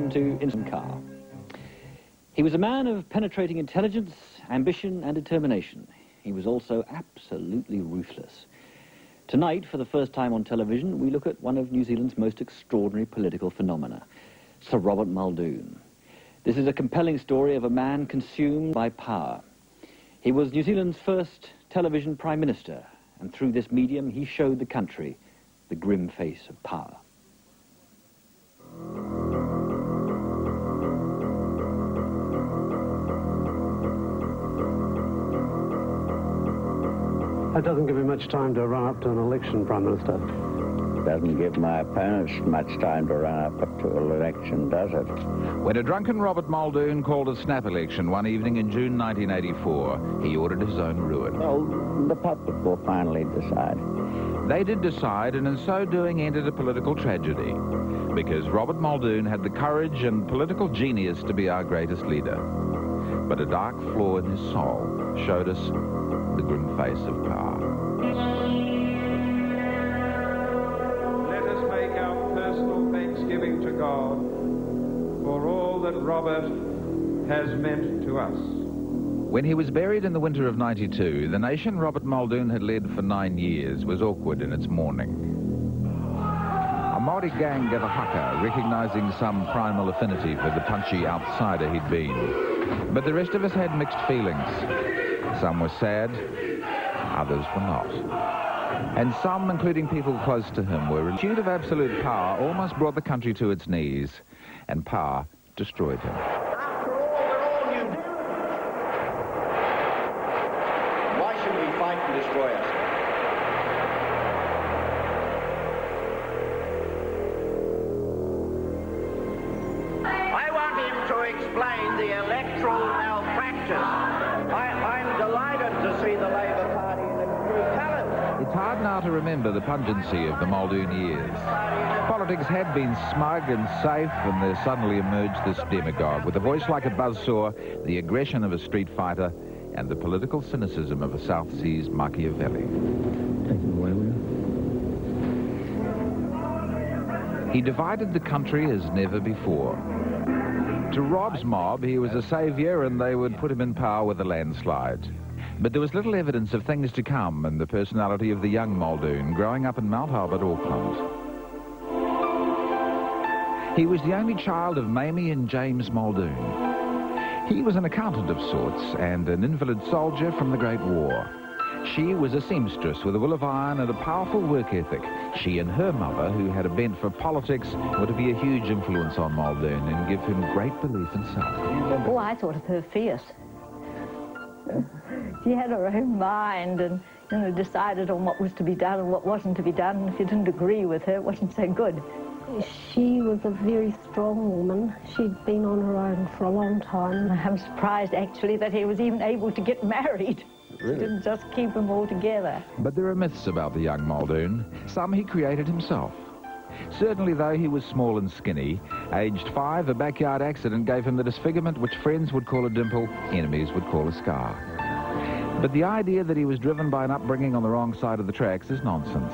him to instant car. He was a man of penetrating intelligence, ambition and determination. He was also absolutely ruthless. Tonight, for the first time on television, we look at one of New Zealand's most extraordinary political phenomena, Sir Robert Muldoon. This is a compelling story of a man consumed by power. He was New Zealand's first television Prime Minister, and through this medium he showed the country the grim face of power. That doesn't give him much time to run up to an election, Prime Minister. Doesn't give my opponents much time to run up to an election, does it? When a drunken Robert Muldoon called a snap election one evening in June 1984, he ordered his own ruin. Well, the public will finally decide. They did decide, and in so doing ended a political tragedy, because Robert Muldoon had the courage and political genius to be our greatest leader. But a dark flaw in his soul showed us the grim face of power. Let us make our personal thanksgiving to God for all that Robert has meant to us. When he was buried in the winter of '92, the nation Robert Muldoon had led for 9 years was awkward in its mourning. A Māori gang gave a haka, recognising some primal affinity for the punchy outsider he'd been. But the rest of us had mixed feelings. Some were sad, others were not. And some, including people close to him, were in pursuit of absolute power, almost brought the country to its knees, and power destroyed him. After all, we're all human. Why should we fight and destroy us? I want him to explain the electoral malpractice. I'm delighted to see the Labour Party in its true colours. It's hard now to remember the pungency of the Muldoon years. Politics had been smug and safe, and there suddenly emerged this demagogue with a voice like a buzzsaw, the aggression of a street fighter, and the political cynicism of a South Seas Machiavelli. He divided the country as never before. To Rob's mob, he was a saviour, and they would put him in power with a landslide. But there was little evidence of things to come in the personality of the young Muldoon growing up in Mount Albert, Auckland. He was the only child of Mamie and James Muldoon. He was an accountant of sorts and an invalid soldier from the Great War. She was a seamstress with a will of iron and a powerful work ethic. She and her mother, who had a bent for politics, were to be a huge influence on Muldoon and give him great belief in self. Oh, I thought of her fierce. She had her own mind and, you know, decided on what was to be done and what wasn't to be done. And if you didn't agree with her, it wasn't so good. She was a very strong woman. She'd been on her own for a long time. I'm surprised, actually, that he was even able to get married. Really? She didn't just keep them all together. But there are myths about the young Muldoon. Some he created himself. Certainly, though, he was small and skinny. Aged 5, a backyard accident gave him the disfigurement which friends would call a dimple, enemies would call a scar. But the idea that he was driven by an upbringing on the wrong side of the tracks is nonsense.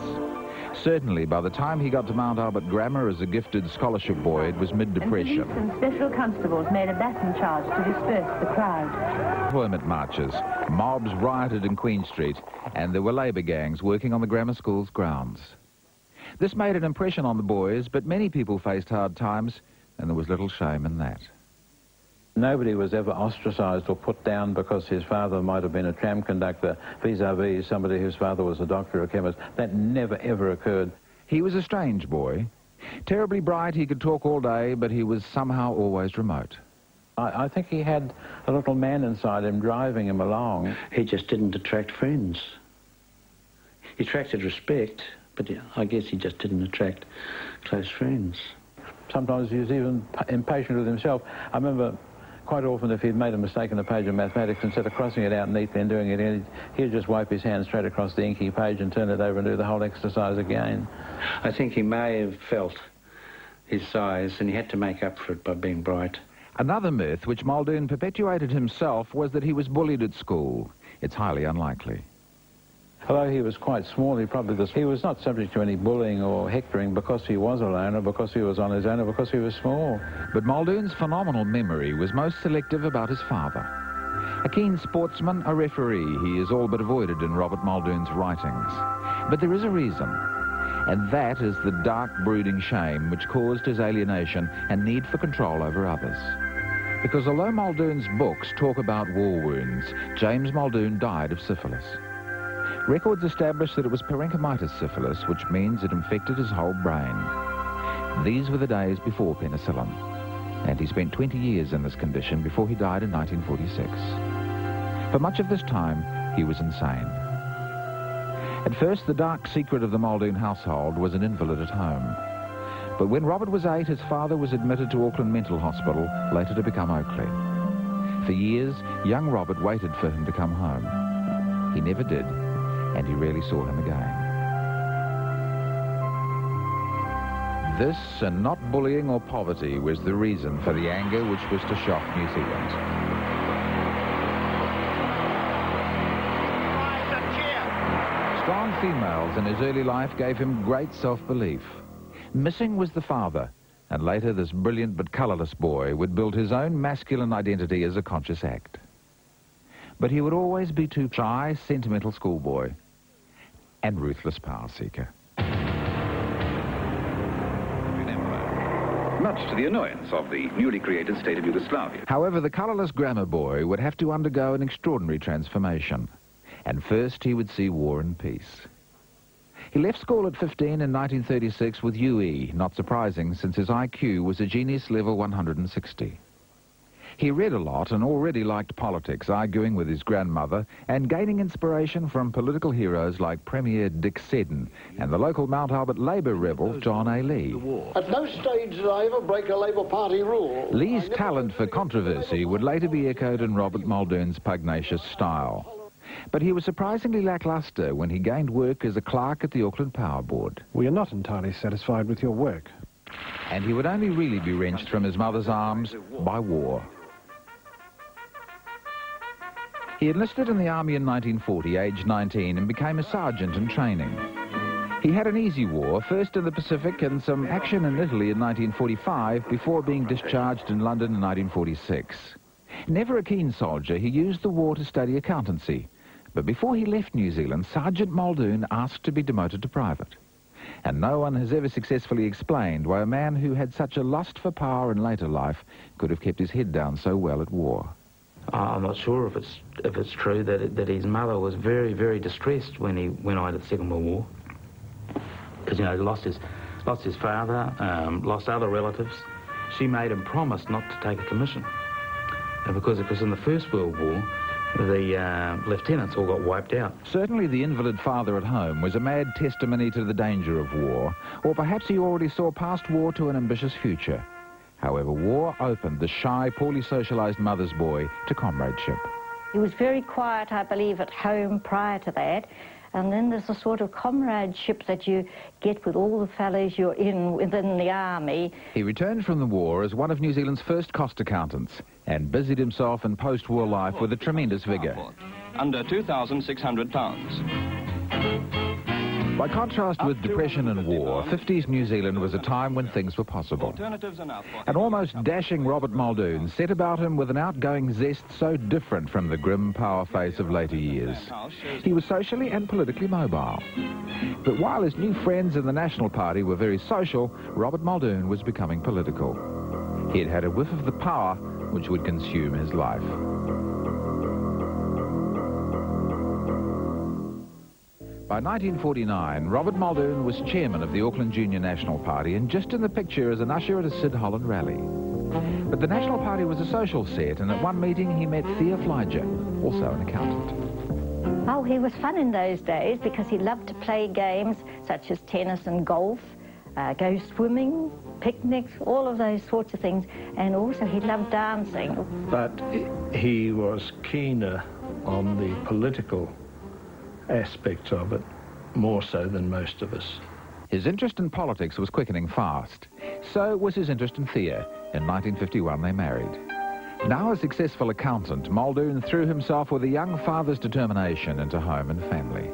Certainly, by the time he got to Mount Albert Grammar as a gifted scholarship boy, it was mid-depression. And special constables made a baton charge to disperse the crowd. Employment marches, mobs rioted in Queen Street, and there were labour gangs working on the grammar school's grounds. This made an impression on the boys, but many people faced hard times, and there was little shame in that. Nobody was ever ostracised or put down because his father might have been a tram conductor vis-a-vis somebody whose father was a doctor or a chemist. That never, ever occurred. He was a strange boy. Terribly bright, he could talk all day, but he was somehow always remote. I think he had a little man inside him driving him along. He just didn't attract friends. He attracted respect, but I guess he just didn't attract close friends. Sometimes he was even impatient with himself. I remember quite often if he'd made a mistake in a page of mathematics, instead of crossing it out neatly and doing it in, he'd just wipe his hand straight across the inky page and turn it over and do the whole exercise again. I think he may have felt his size, and he had to make up for it by being bright. Another myth, which Muldoon perpetuated himself, was that he was bullied at school. It's highly unlikely. Although he was quite small, he was not subject to any bullying or hectoring because he was alone, or because he was on his own, or because he was small. But Muldoon's phenomenal memory was most selective about his father. A keen sportsman, a referee, he is all but avoided in Robert Muldoon's writings. But there is a reason, and that is the dark, brooding shame which caused his alienation and need for control over others. Because although Muldoon's books talk about war wounds, James Muldoon died of syphilis. Records establish that it was parenchymatous syphilis, which means it infected his whole brain. These were the days before penicillin, and he spent 20 years in this condition before he died in 1946. For much of this time, he was insane. At first, the dark secret of the Muldoon household was an invalid at home. But when Robert was 8, his father was admitted to Auckland Mental Hospital, later to become Oakley. For years, young Robert waited for him to come home. He never did, and he rarely saw him again. This, and not bullying or poverty, was the reason for the anger which was to shock New Zealand. Strong females in his early life gave him great self-belief. Missing was the father, and later this brilliant but colourless boy would build his own masculine identity as a conscious act. But he would always be too shy, sentimental schoolboy, and ruthless power seeker. Much to the annoyance of the newly created state of Yugoslavia. However, the colourless grammar boy would have to undergo an extraordinary transformation. And first he would see war and peace. He left school at 15 in 1936 with UE, not surprising since his IQ was a genius level 160. He read a lot and already liked politics, arguing with his grandmother and gaining inspiration from political heroes like Premier Dick Seddon and the local Mount Albert Labour rebel John A. Lee. At no stage did I ever break a Labour Party rule. Lee's talent for controversy would later be echoed in Robert Muldoon's pugnacious style. But he was surprisingly lacklustre when he gained work as a clerk at the Auckland Power Board. We are not entirely satisfied with your work. And he would only really be wrenched from his mother's arms by war. He enlisted in the army in 1940, aged 19, and became a sergeant in training. He had an easy war, first in the Pacific and some action in Italy in 1945, before being discharged in London in 1946. Never a keen soldier, he used the war to study accountancy. But before he left New Zealand, Sergeant Muldoon asked to be demoted to private. And no one has ever successfully explained why a man who had such a lust for power in later life could have kept his head down so well at war. I'm not sure if it's true that his mother was very, very distressed when he went on to the Second World War, because, you know, he lost his father, lost other relatives. She made him promise not to take a commission, and because in the First World War, the lieutenants all got wiped out. Certainly the invalid father at home was a mad testimony to the danger of war, or perhaps he already saw past war to an ambitious future. However, war opened the shy, poorly socialised mother's boy to comradeship. He was very quiet, I believe, at home prior to that. And then there's a sort of comradeship that you get with all the fellows you're within the army. He returned from the war as one of New Zealand's first cost accountants and busied himself in post-war life with a tremendous vigour. Under £2,600. By contrast with depression and war, 50s New Zealand was a time when things were possible. An almost dashing Robert Muldoon set about him with an outgoing zest so different from the grim power face of later years. He was socially and politically mobile. But while his new friends in the National Party were very social, Robert Muldoon was becoming political. He had had a whiff of the power which would consume his life. By 1949, Robert Muldoon was chairman of the Auckland Junior National Party and just in the picture as an usher at a Sid Holland rally. But the National Party was a social set, and at one meeting he met Thea Flyger, also an accountant. Oh, he was fun in those days because he loved to play games such as tennis and golf, go swimming, picnics, all of those sorts of things, and also he loved dancing. But he was keener on the political aspects of it, more so than most of us. His interest in politics was quickening fast. So was his interest in Thea. In 1951 they married. Now a successful accountant, Muldoon threw himself with a young father's determination into home and family.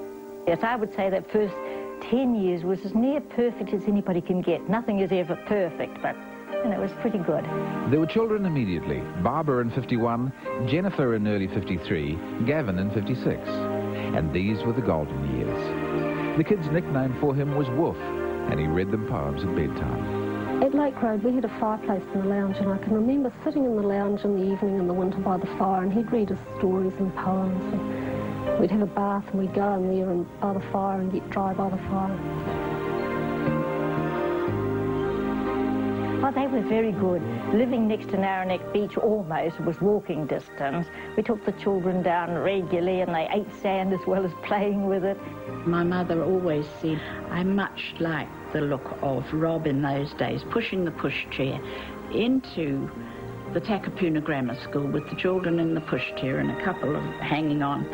Yes, I would say that first 10 years was as near perfect as anybody can get. Nothing is ever perfect, but it was pretty good. There were children immediately. Barbara in 51, Jennifer in early 53, Gavin in 56. And these were the golden years. The kids' nickname for him was Wolf, and he read them poems at bedtime. At Lake Road, we had a fireplace in the lounge, and I can remember sitting in the lounge in the evening in the winter by the fire, and he'd read us stories and poems. And we'd have a bath, and we'd go in there and by the fire and get dry by the fire. Oh, they were very good. Living next to Narrow-neck Beach almost was walking distance. We took the children down regularly and they ate sand as well as playing with it. My mother always said, I much liked the look of Rob in those days, pushing the pushchair into the Takapuna Grammar School with the children in the pushchair and a couple of hanging on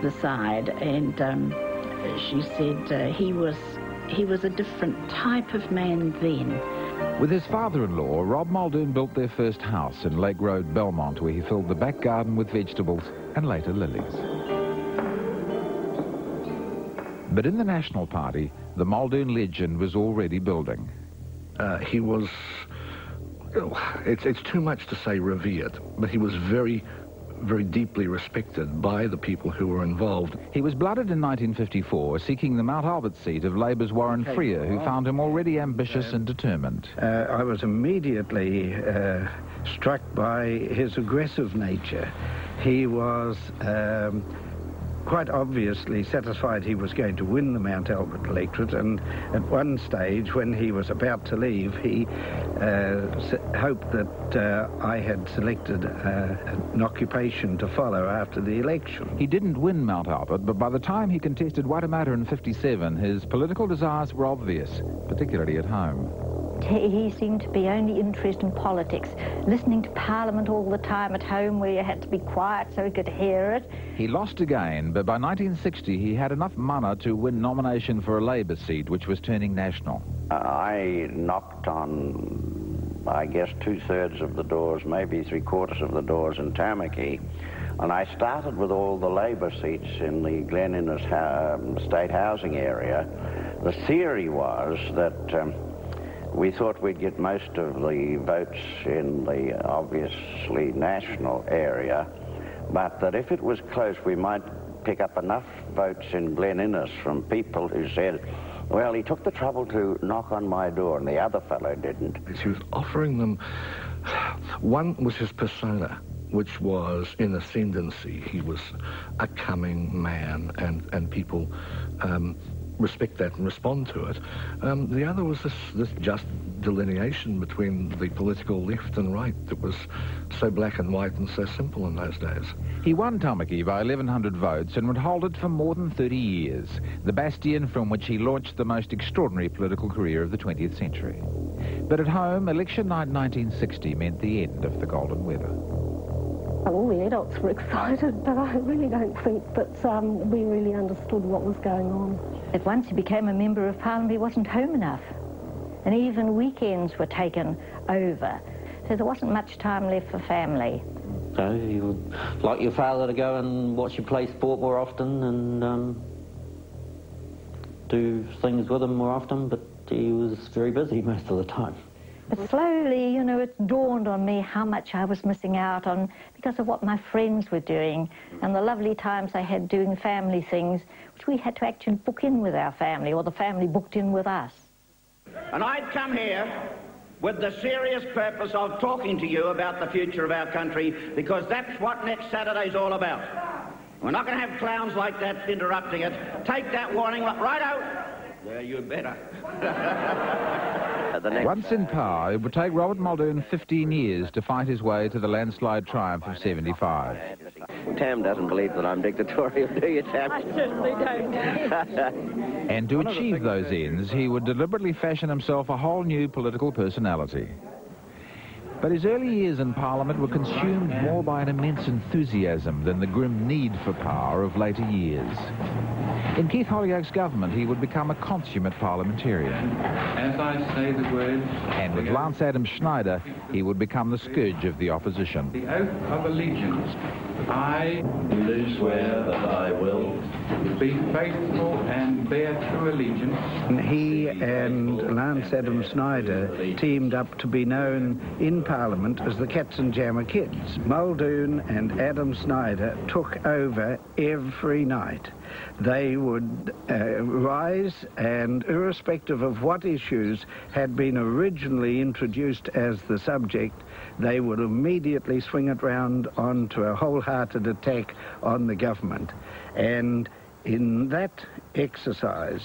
the side. And she said he was a different type of man then. With his father-in-law, Rob Muldoon built their first house in Lake Road, Belmont, where he filled the back garden with vegetables and later lilies. But in the National Party, the Muldoon legend was already building. He was, it's too much to say revered, but he was very, very deeply respected by the people who were involved. He was blooded in 1954, seeking the Mount Albert seat of Labour's Warren Freer, who found him already ambitious and determined. I was immediately struck by his aggressive nature. He was quite obviously satisfied he was going to win the Mount Albert electorate, and at one stage when he was about to leave, he hoped that I had selected an occupation to follow after the election. He didn't win Mount Albert, but by the time he contested Waitemata in 57, his political desires were obvious, particularly at home. He seemed to be only interested in politics, listening to Parliament all the time at home where you had to be quiet so he could hear it. He lost again, but by 1960 he had enough mana to win nomination for a Labour seat, which was turning national. I knocked on, I guess, 2/3 of the doors, maybe 3/4 of the doors in Tamaki, and I started with all the Labour seats in the Glen Innes state housing area. The theory was that we thought we'd get most of the votes in the obviously national area, but that if it was close, we might pick up enough votes in Glen Innes from people who said, well, he took the trouble to knock on my door and the other fellow didn't. He was offering them, one was his persona, which was in ascendancy. He was a coming man, and people respect that and respond to it. The other was this just delineation between the political left and right that was so black and white and so simple in those days. He won Tamaki by 1,100 votes and would hold it for more than 30 years, the bastion from which he launched the most extraordinary political career of the 20th century. But at home, election night 1960 meant the end of the golden weather. All the adults were excited, but I really don't think that we really understood what was going on. That once he became a member of Parliament, he wasn't home enough. And even weekends were taken over. So there wasn't much time left for family. So you would like your father to go and watch you play sport more often and do things with him more often, but he was very busy most of the time. But slowly, you know, it dawned on me how much I was missing out on because of what my friends were doing and the lovely times they had doing family things, which we had to actually book in with our family, or the family booked in with us. And I'd come here with the serious purpose of talking to you about the future of our country, because that's what next Saturday's all about. We're not going to have clowns like that interrupting it. Take that warning right out. Well, you'd better. Once in power, it would take Robert Muldoon 15 years to fight his way to the landslide triumph of 75. Tam doesn't believe that I'm dictatorial, do you, Tam? I certainly don't. And to achieve those ends, he would deliberately fashion himself a whole new political personality. But his early years in Parliament were consumed more by an immense enthusiasm than the grim need for power of later years. In Keith Holyoake's government, he would become a consummate parliamentarian. As I say the words... And with Lance Adams Schneider, he would become the scourge of the opposition. The oath of allegiance. I do swear that I will be faithful and bear true allegiance. He and Lance Adam Snyder teamed up to be known in Parliament as the Katzenjammer Kids. Muldoon and Adam Snyder took over every night. They would rise, and irrespective of what issues had been originally introduced as the subject, they would immediately swing it round onto a wholehearted attack on the government. And in that exercise,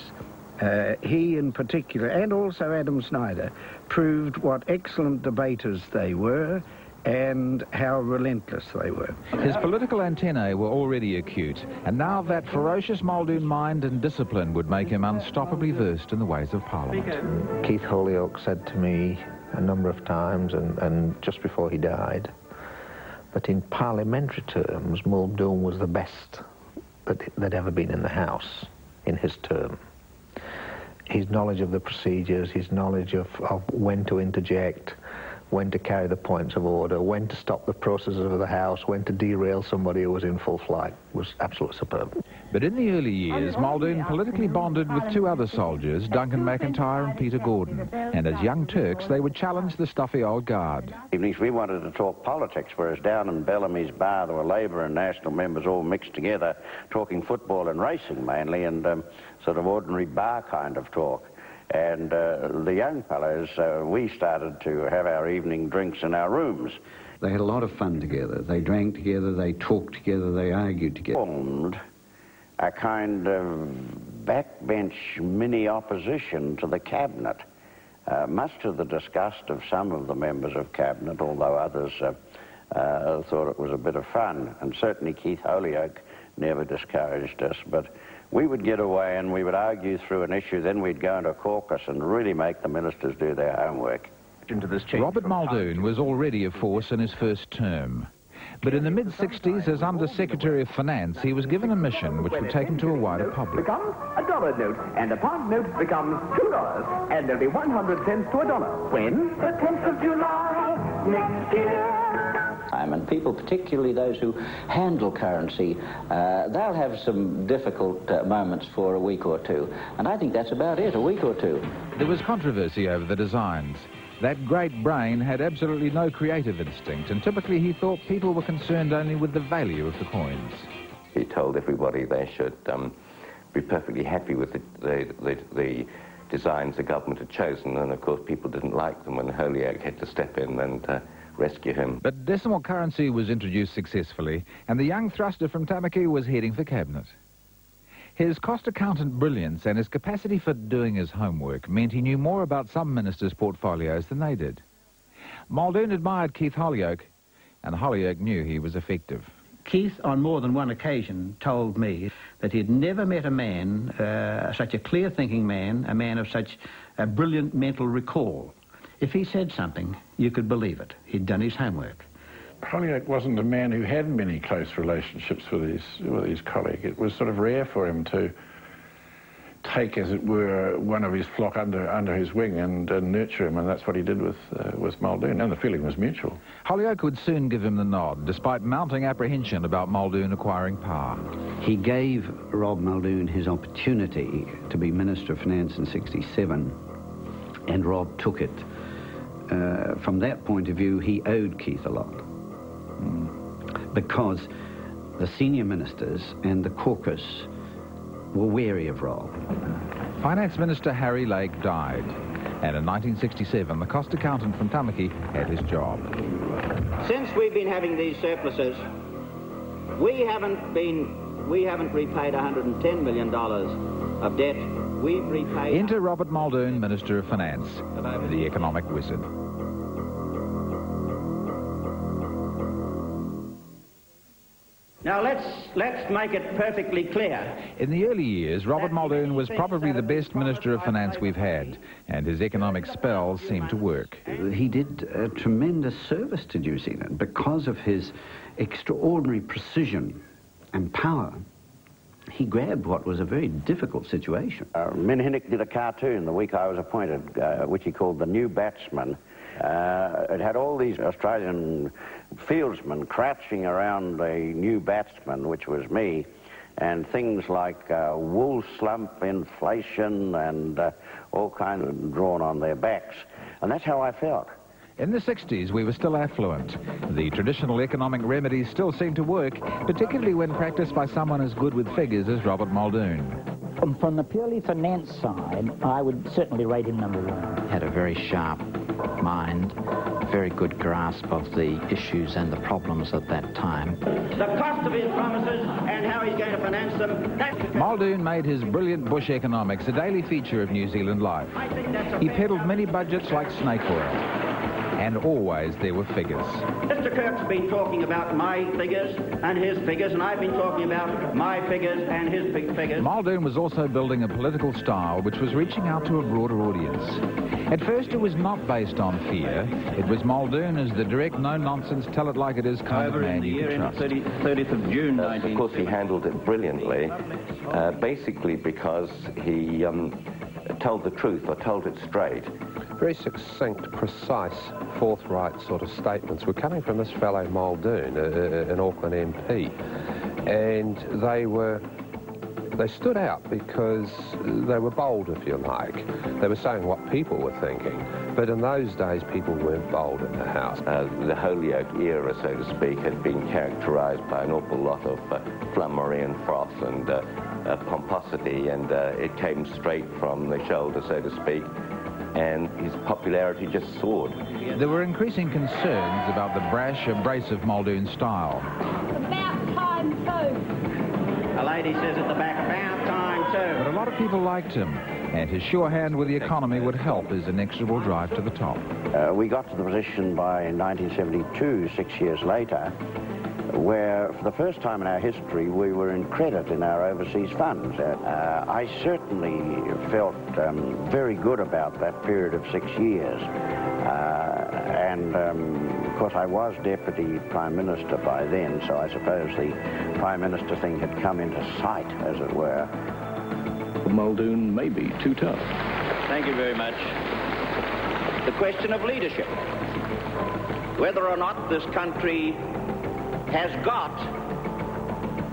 he in particular, and also Adam Snyder, proved what excellent debaters they were and how relentless they were. His political antennae were already acute, and now that ferocious Muldoon mind and discipline would make him unstoppably versed in the ways of Parliament. Keith Holyoake said to me a number of times, and just before he died, that in parliamentary terms, Muldoon was the best that'd ever been in the House in his term. His knowledge of the procedures, his knowledge of when to interject, when to carry the points of order, when to stop the processes of the House, when to derail somebody who was in full flight, was absolutely superb. But in the early years, Muldoon politically bonded with two other soldiers, Duncan McIntyre and Peter Gordon, and as young Turks, they would challenge the stuffy old guard. Evenings we wanted to talk politics, whereas down in Bellamy's bar there were Labour and National members all mixed together, talking football and racing mainly, and sort of ordinary bar kind of talk. And the young fellows, we started to have our evening drinks in our rooms. They had a lot of fun together. They drank together, they talked together, they argued together. Formed a kind of backbench mini-opposition to the Cabinet, much to the disgust of some of the members of Cabinet, although others thought it was a bit of fun. And certainly Keith Holyoake never discouraged us, but we would get away and we would argue through an issue, then we'd go into a caucus and really make the ministers do their homework. Robert Muldoon was already a force in his first term. But in the mid-60s, as Under-Secretary of Finance, he was given a mission which would take him to a wider public. Becomes a dollar note, and a pound note becomes $2, and there'll be 100 cents to a dollar. When? The 10th of July next year. And people, particularly those who handle currency, they'll have some difficult moments for a week or two. And I think that's about it, a week or two. There was controversy over the designs. That great brain had absolutely no creative instinct, and typically he thought people were concerned only with the value of the coins. He told everybody they should be perfectly happy with the designs the government had chosen, and of course people didn't like them when Holyoake had to step in and rescue him. But decimal currency was introduced successfully, and the young thruster from Tamaki was heading for Cabinet. His cost accountant brilliance and his capacity for doing his homework meant he knew more about some ministers' portfolios than they did. Muldoon admired Keith Holyoake, and Holyoake knew he was effective. Keith, on more than one occasion, told me that he'd never met a man, such a clear-thinking man, a man of such a brilliant mental recall. If he said something, you could believe it. He'd done his homework. Holyoake wasn't a man who had many close relationships with his colleague. It was sort of rare for him to take, as it were, one of his flock under his wing and nurture him, and that's what he did with Muldoon, and the feeling was mutual. Holyoake would soon give him the nod, despite mounting apprehension about Muldoon acquiring power. He gave Rob Muldoon his opportunity to be Minister of Finance in '67, and Rob took it. From that point of view, he owed Keith a lot, because the senior ministers and the caucus were wary of Rob. Finance Minister Harry Lake died, and in 1967, the cost accountant from Tamaki had his job. Since we've been having these surpluses, we haven't repaid $110 million of debt. We've repaid... Enter Robert Muldoon, Minister of Finance, the economic wizard. Now let's make it perfectly clear. In the early years, Robert Muldoon was probably the best Minister of Finance we've had, and his economic spells seemed to work. He did a tremendous service to New Zealand because of his extraordinary precision and power. He grabbed what was a very difficult situation. Minhinnick did a cartoon the week I was appointed, which he called The New Batsman. It had all these Australian fieldsmen crouching around a new batsman, which was me, and things like wool slump, inflation, and all kinds of drawn on their backs. And that's how I felt. In the 60s, we were still affluent. The traditional economic remedies still seemed to work, particularly when practiced by someone as good with figures as Robert Muldoon. From the purely finance side, I would certainly rate him number one. Had a very sharp mind, very good grasp of the issues and the problems at that time. The cost of his promises and how he's going to finance them. Muldoon made his brilliant bush economics a daily feature of New Zealand life. He peddled many budgets like snake oil. And always there were figures. Mr. Kirk's been talking about my figures and his figures, and I've been talking about my figures and his big figures. Muldoon was also building a political style which was reaching out to a broader audience. At first it was not based on fear. It was Muldoon as the direct, no-nonsense, tell-it-like-it-is kind of man you could trust. 30th of June, of course, he handled it brilliantly, basically because he told the truth, or told it straight. Very succinct, precise, forthright sort of statements were coming from this fellow Muldoon, an Auckland MP, and they stood out because they were bold, if you like. They were saying what people were thinking, but in those days people weren't bold in the House. The Holyoake era, so to speak, had been characterised by an awful lot of flummery and froth and pomposity, and it came straight from the shoulder, so to speak, and his popularity just soared. There were increasing concerns about the brash, abrasive Muldoon style. About time too. A lady says at the back, about time too. But a lot of people liked him, and his sure hand with the economy would help his inexorable drive to the top. We got to the position by 1972, 6 years later, where for the first time in our history we were in credit in our overseas funds. I certainly felt very good about that period of 6 years. Of course, I was Deputy Prime Minister by then, so I suppose the Prime Minister thing had come into sight, as it were. Muldoon may be too tough. Thank you very much. The question of leadership. Whether or not this country has got,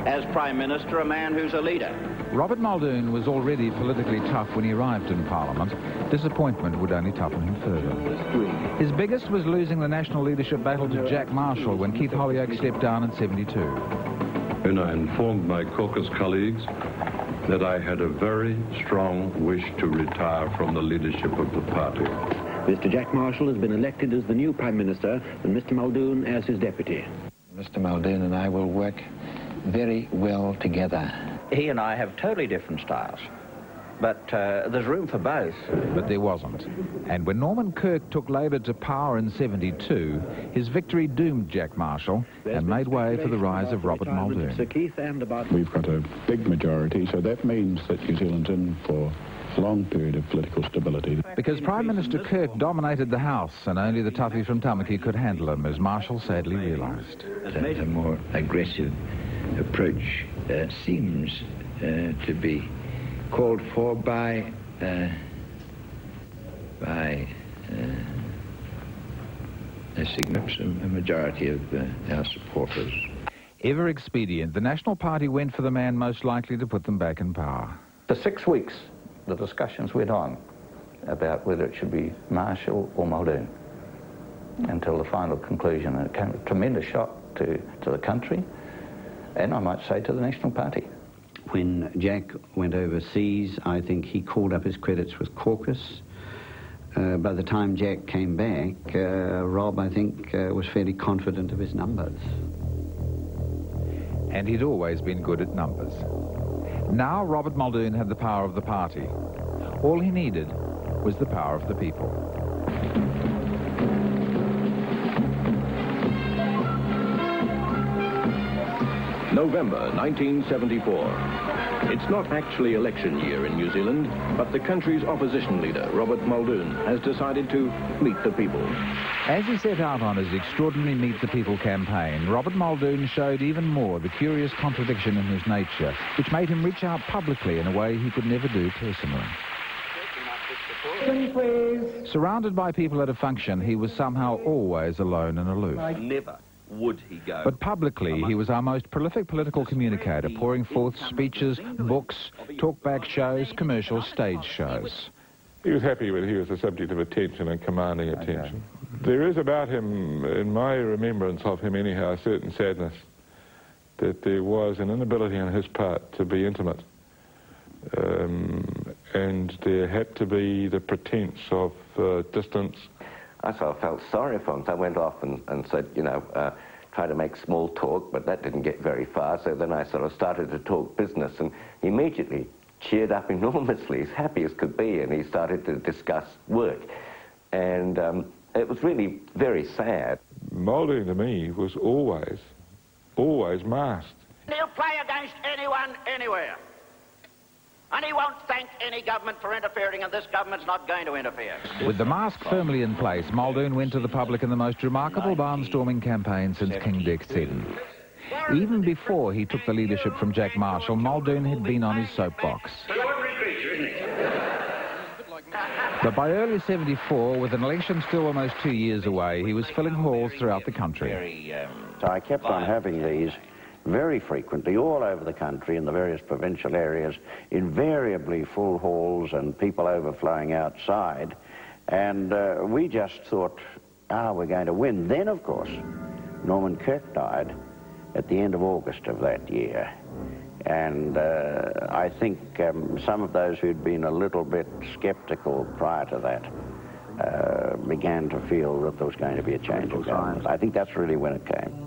as Prime Minister, a man who's a leader. Robert Muldoon was already politically tough when he arrived in Parliament. Disappointment would only toughen him further. His biggest was losing the national leadership battle to Jack Marshall when Keith Holyoake stepped down in '72. When I informed my caucus colleagues that I had a very strong wish to retire from the leadership of the party. Mr. Jack Marshall has been elected as the new Prime Minister and Mr. Muldoon as his deputy. Mr. Muldoon and I will work very well together. He and I have totally different styles, but there's room for both. But there wasn't. And when Norman Kirk took Labour to power in '72, his victory doomed Jack Marshall and made way for the rise of Robert Muldoon. We've got a big majority, so that means that New Zealand's in for a long period of political stability. Because Prime Minister Kirk dominated the House, and only the toughie from Tamaki could handle him, as Marshall sadly realised. A more aggressive approach seems to be called for by a majority of our supporters. Ever expedient, the National Party went for the man most likely to put them back in power. For 6 weeks, the discussions went on about whether it should be Marshall or Muldoon until the final conclusion. And it came a tremendous shock to the country, and I might say to the National Party. When Jack went overseas, I think he called up his credits with caucus. By the time Jack came back, Rob, I think, was fairly confident of his numbers. And he'd always been good at numbers. Now Robert Muldoon had the power of the party. All he needed was the power of the people. November 1974. It's not actually election year in New Zealand, but the country's opposition leader, Robert Muldoon, has decided to meet the people. As he set out on his extraordinary Meet the People campaign, Robert Muldoon showed even more the curious contradiction in his nature, which made him reach out publicly in a way he could never do personally. Please. Surrounded by people at a function, he was somehow always alone and aloof. Never would he go? But publicly, he was our most prolific political communicator, pouring forth speeches, books, talkback shows, commercials, stage shows. He was happy when he was the subject of attention and commanding attention. There is about him, in my remembrance of him anyhow, a certain sadness that there was an inability on his part to be intimate. And there had to be the pretense of distance. I sort of felt sorry for him, so I went off and said, you know, try to make small talk, but that didn't get very far, so then I sort of started to talk business, and he immediately cheered up enormously, as happy as could be, and he started to discuss work. And it was really very sad. Muldoon, to me, was always masked. He'll play against anyone, anywhere. And he won't thank any government for interfering, and this government's not going to interfere. With the mask firmly in place, Muldoon went to the public in the most remarkable barnstorming campaign since King Dick Seddon. Even before he took the leadership from Jack Marshall, Muldoon had been on his soapbox. But by early '74, with an election still almost 2 years away, he was filling halls throughout the country. So I kept on having these very frequently all over the country in the various provincial areas, invariably full halls and people overflowing outside. And we just thought, we're going to win. Then, of course, Norman Kirk died at the end of August of that year. And I think some of those who'd been a little bit skeptical prior to that began to feel that there was going to be a change of government. I think that's really when it came.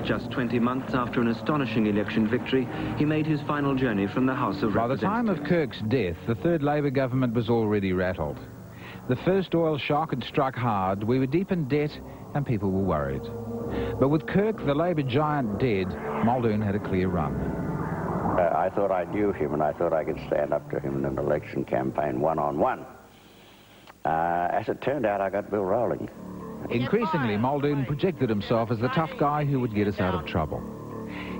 Just 20 months after an astonishing election victory, he made his final journey from the House of Representatives. By the time of Kirk's death, the third Labour government was already rattled. The first oil shock had struck hard, we were deep in debt, and people were worried. But with Kirk, the Labour giant, dead, Muldoon had a clear run. I thought I knew him, and I thought I could stand up to him in an election campaign one-on-one. As it turned out, I got Bill Rowling. Increasingly, Muldoon projected himself as the tough guy who would get us out of trouble.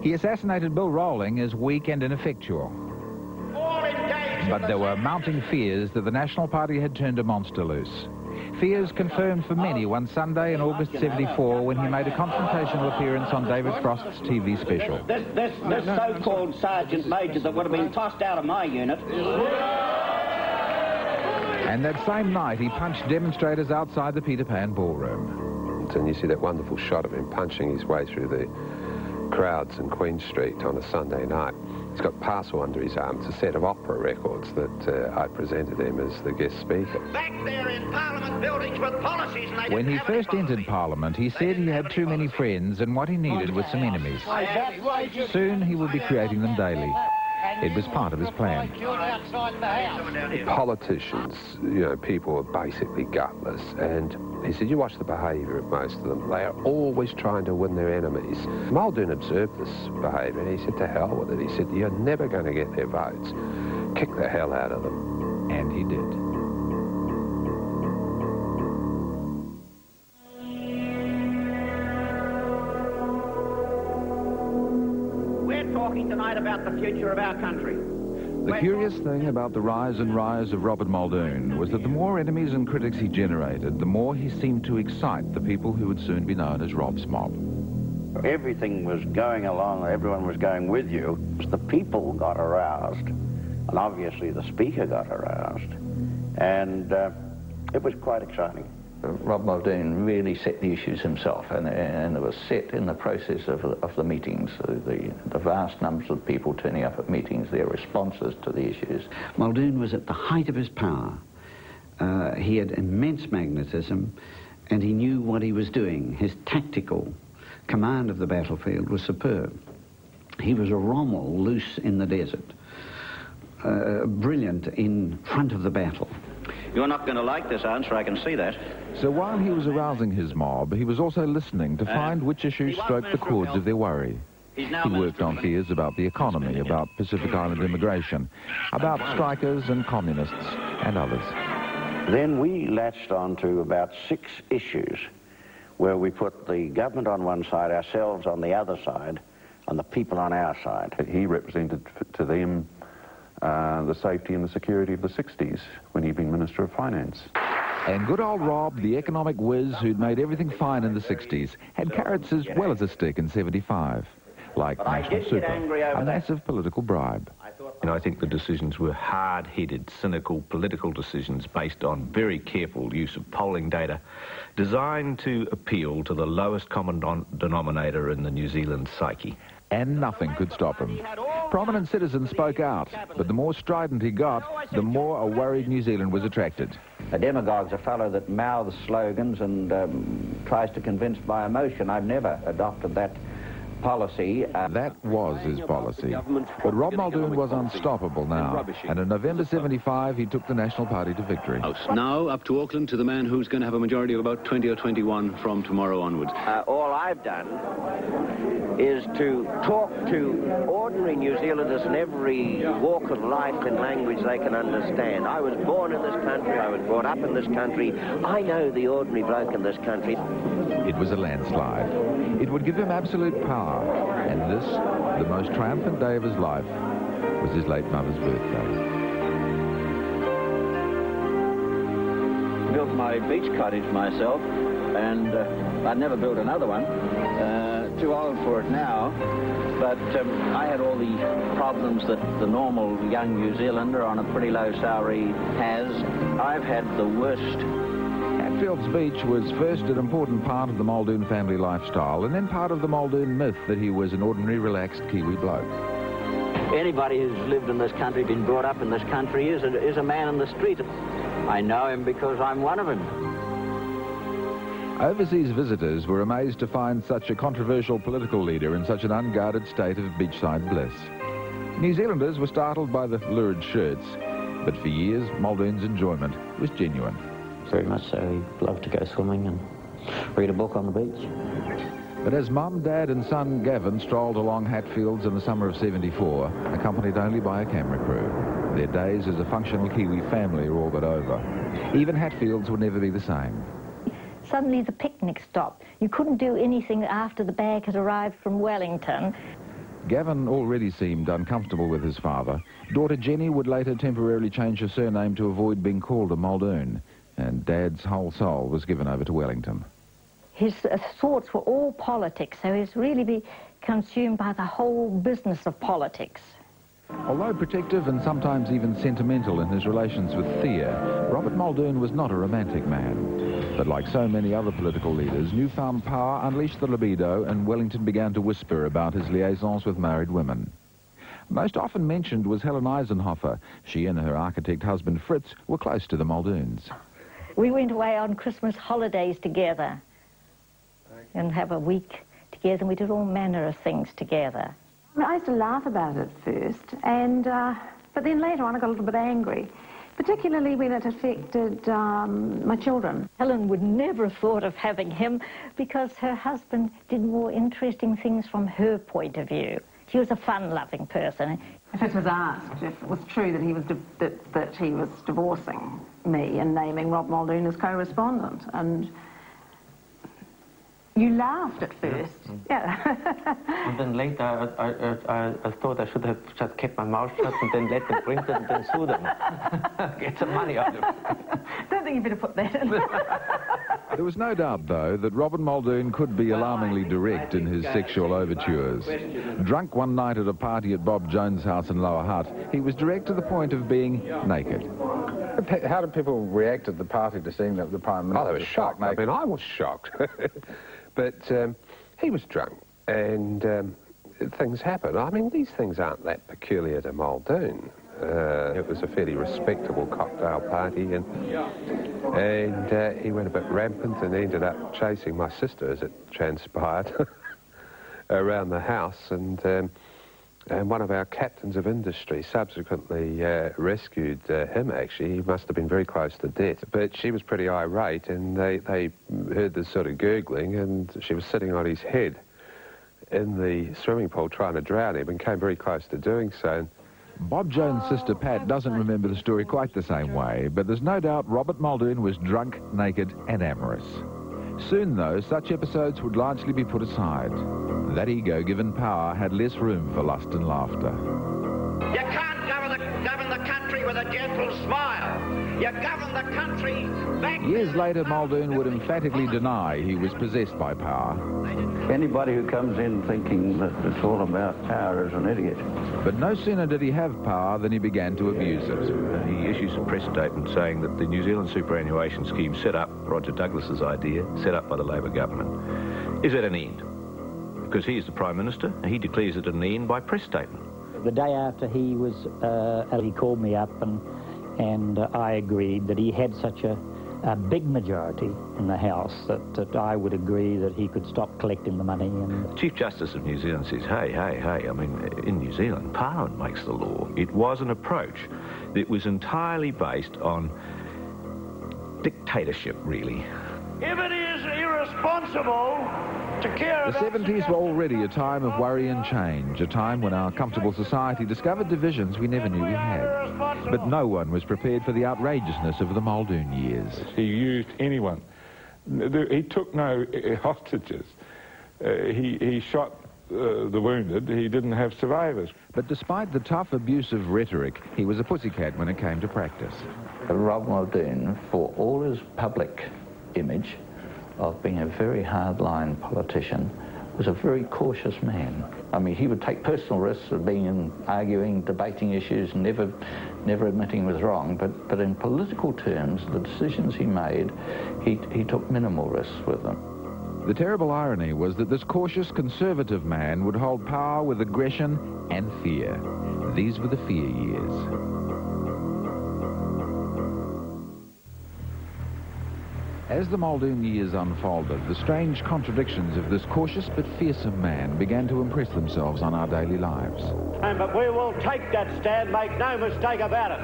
He assassinated Bill Rowling as weak and ineffectual. But there were mounting fears that the National Party had turned a monster loose. Fears confirmed for many one Sunday in August '74 when he made a confrontational appearance on David Frost's TV special. This so-called Sergeant Major that would have been tossed out of my unit. And that same night, he punched demonstrators outside the Peter Pan ballroom. And you see that wonderful shot of him punching his way through the crowds in Queen Street on a Sunday night. He's got parcel under his arm. It's a set of opera records that I presented him as the guest speaker. Back there in Parliament buildings with policies... When he first entered Parliament, he said he had too many friends and what he needed was some enemies. Soon he would be creating them daily. It was part of his plan. Politicians, you know, people are basically gutless, and he said, you watch the behaviour of most of them. They are always trying to win their enemies. Muldoon observed this behaviour, and he said, to hell with it. He said, you're never going to get their votes. Kick the hell out of them. And he did. Tonight about the future of our country. The curious thing about the rise and rise of Robert Muldoon was that the more enemies and critics he generated, the more he seemed to excite the people who would soon be known as Rob's mob. Everything was going along, everyone was going with you. The people got aroused, and obviously the speaker got aroused, and it was quite exciting. Rob Muldoon really set the issues himself, and it was set in the process of the meetings, the vast numbers of people turning up at meetings, their responses to the issues. Muldoon was at the height of his power. He had immense magnetism, and he knew what he was doing. His tactical command of the battlefield was superb. He was a Rommel loose in the desert, brilliant in front of the battle. You're not going to like this answer, I can see that. So while he was arousing his mob, he was also listening to find which issues stroked the chords of their worry. He worked on fears about the economy, about Pacific Island immigration, about strikers and communists and others. Then we latched on to about 6 issues where we put the government on one side, ourselves on the other side, and the people on our side. He represented to them the safety and the security of the 60s when he'd been Minister of Finance. And good old Rob, the economic whiz who'd made everything fine in the 60s, had carrots as well as a stick in 75, like National Super, a massive political bribe. I think the decisions were hard-headed, cynical political decisions based on very careful use of polling data, designed to appeal to the lowest common denominator in the New Zealand psyche. And nothing could stop him. Prominent citizens spoke out, but the more strident he got, the more a worried New Zealand was attracted. A demagogue's a fellow that mouths slogans and tries to convince by emotion. I've never adopted that policy. That was his policy. But Rob Muldoon was unstoppable now, and in November 75 he took the National Party to victory. Now up to Auckland, to the man who's going to have a majority of about 20 or 21 from tomorrow onwards. All I've done is to talk to ordinary New Zealanders in every walk of life and language they can understand. I was born in this country, I was brought up in this country. I know the ordinary bloke in this country. It was a landslide. It would give him absolute power, and this, the most triumphant day of his life, was his late mother's birthday. Built my beach cottage myself, and I'd never built another one. Too old for it now, but I had all the problems that the normal young New Zealander on a pretty low salary has. I've had the worst. Hatfield's Beach was first an important part of the Muldoon family lifestyle, and then part of the Muldoon myth that he was an ordinary, relaxed Kiwi bloke. Anybody who's lived in this country, been brought up in this country, is a man in the street. I know him because I'm one of them. Overseas visitors were amazed to find such a controversial political leader in such an unguarded state of beachside bliss. New Zealanders were startled by the lurid shirts, but for years Muldoon's enjoyment was genuine. Very much so. He loved to go swimming and read a book on the beach. But as Mum, Dad and son Gavin strolled along Hatfields in the summer of 74, accompanied only by a camera crew, their days as a functional Kiwi family were all but over. Even Hatfields would never be the same. Suddenly the picnic stopped. You couldn't do anything after the bag had arrived from Wellington. Gavin already seemed uncomfortable with his father. Daughter Jenny would later temporarily change her surname to avoid being called a Muldoon, and Dad's whole soul was given over to Wellington. His thoughts were all politics, so he was really consumed by the whole business of politics. Although protective and sometimes even sentimental in his relations with Thea, Robert Muldoon was not a romantic man. But like so many other political leaders, newfound power unleashed the libido, and Wellington began to whisper about his liaisons with married women. Most often mentioned was Helen Eisenhower. She and her architect husband Fritz were close to the Muldoons. We went away on Christmas holidays together and have a week together, and we did all manner of things together. I used to laugh about it at first, but then later on I got a little bit angry, particularly when it affected my children. Helen would never have thought of having him because her husband did more interesting things from her point of view. She was a fun-loving person. If it was asked if it was true that he was that he was divorcing me and naming Rob Muldoon as co-respondent, and you laughed at first, yeah. And then later I thought I should have just kept my mouth shut and then let them print it and then sue them. Get some money out of it. Don't think you better put that in. There was no doubt, though, that Robert Muldoon could be alarmingly direct in his sexual overtures. Drunk one night at a party at Bob Jones' house in Lower Hutt, he was direct to the point of being naked. How did people react at the party to seeing that the Prime Minister? Oh, they were shocked. I mean, I was shocked. But he was drunk, and things happen. I mean, these things aren't that peculiar to Muldoon. It was a fairly respectable cocktail party, and he went a bit rampant and ended up chasing my sister, as it transpired, around the house, and one of our captains of industry subsequently rescued him, actually. He must have been very close to death. But she was pretty irate, and they heard this sort of gurgling, and she was sitting on his head in the swimming pool trying to drown him, and came very close to doing so. Bob Jones' sister Pat doesn't remember the story quite the same way, but there's no doubt Robert Muldoon was drunk, naked and amorous. Soon, though, such episodes would largely be put aside. That ego, given power, had less room for lust and laughter. You can't govern the govern the country with a gentle smile. You govern the country back... Years later, Muldoon would emphatically deny he was possessed by power. Anybody who comes in thinking that it's all about power is an idiot. But no sooner did he have power than he began to abuse it. He issues a press statement saying that the New Zealand superannuation scheme set up, Roger Douglas's idea, set up by the Labor government, is at an end. Because he is the Prime Minister, and he declares it an end by press statement. The day after he was, he called me up and I agreed that he had such a big majority in the House that I would agree that he could stop collecting the money. And Chief Justice of New Zealand says, hey, I mean, in New Zealand, Parliament makes the law. It was an approach that was entirely based on dictatorship, really. If it is irresponsible to care The 70s were already a time of worry and change, a time when our comfortable society discovered divisions we never knew we had. But no one was prepared for the outrageousness of the Muldoon years. He used anyone. He took no hostages. He shot the wounded. He didn't have survivors. But despite the tough, abusive rhetoric, he was a pussycat when it came to practice. Rob Muldoon, for all his public image of being a very hard-line politician, was a very cautious man. I mean, he would take personal risks of being in arguing, debating issues, never admitting he was wrong, but in political terms, the decisions he made, he took minimal risks with them. The terrible irony was that this cautious, conservative man would hold power with aggression and fear. These were the fear years. As the Muldoon years unfolded, the strange contradictions of this cautious but fearsome man began to impress themselves on our daily lives. But we will take that stand, make no mistake about it.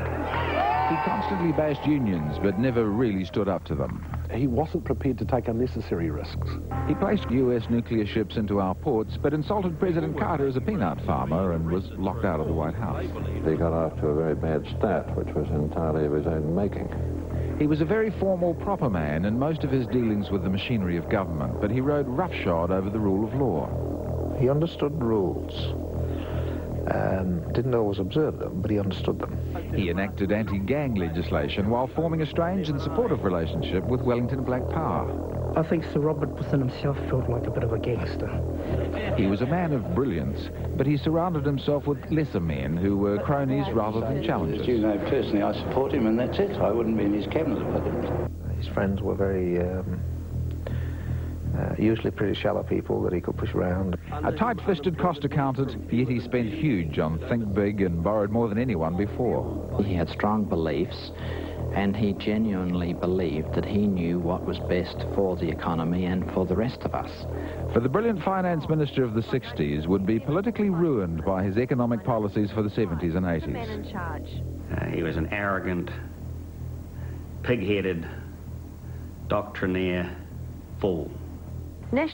He constantly bashed unions, but never really stood up to them. He wasn't prepared to take unnecessary risks. He placed US nuclear ships into our ports, but insulted President Carter as a peanut farmer and was locked out of the White House. He got off to a very bad start, which was entirely of his own making. He was a very formal, proper man in most of his dealings with the machinery of government, but he rode roughshod over the rule of law. He understood rules. Didn't always observe them, but he understood them. He enacted anti-gang legislation while forming a strange and supportive relationship with Wellington Black Power. I think Sir Robert within himself felt like a bit of a gangster. He was a man of brilliance, but he surrounded himself with lesser men who were cronies rather than challengers. You know, personally, I support him, and that's it. I wouldn't be in his cabinet if I didn't. His friends were very, usually pretty shallow people that he could push around. A tight-fisted cost accountant, yet he spent huge on Think Big and borrowed more than anyone before. He had strong beliefs, and he genuinely believed that he knew what was best for the economy and for the rest of us. For the brilliant finance minister of the 60s would be politically ruined by his economic policies for the 70s and 80s. Man in charge. He was an arrogant, pig-headed, doctrinaire fool.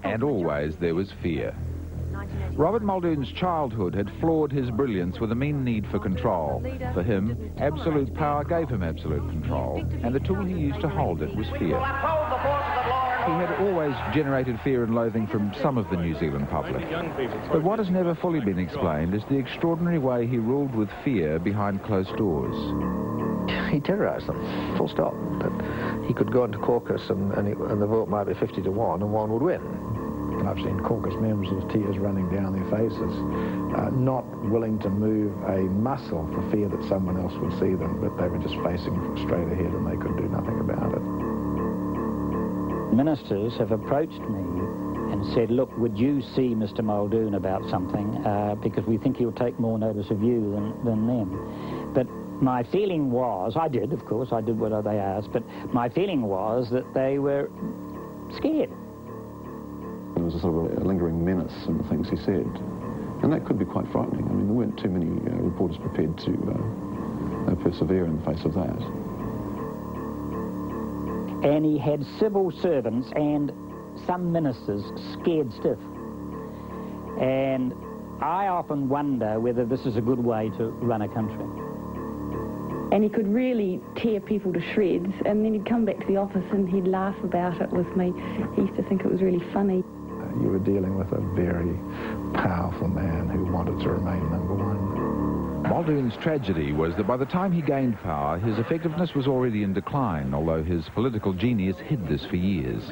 And always there was fear. Robert Muldoon's childhood had flawed his brilliance with a mean need for control. For him, absolute power gave him absolute control, and the tool he used to hold it was fear. He had always generated fear and loathing from some of the New Zealand public. But what has never fully been explained is the extraordinary way he ruled with fear behind closed doors. He terrorised them, full stop. But he could go into caucus and the vote might be 50 to 1 and one would win. I've seen caucus members with tears running down their faces, not willing to move a muscle for fear that someone else would see them, but they were just facing straight ahead and they could do nothing about it. Ministers have approached me and said, look, would you see Mr. Muldoon about something, because we think he'll take more notice of you than them. But my feeling was, I did, of course, I did what they asked, but my feeling was that they were scared. There was a sort of a lingering menace in the things he said, and that could be quite frightening. I mean, there weren't too many reporters prepared to persevere in the face of that. And he had civil servants and some ministers scared stiff. And I often wonder whether this is a good way to run a country. And he could really tear people to shreds, and then he'd come back to the office and he'd laugh about it with me. He used to think it was really funny. You were dealing with a very powerful man who wanted to remain number one. Muldoon's tragedy was that by the time he gained power, his effectiveness was already in decline, although his political genius hid this for years.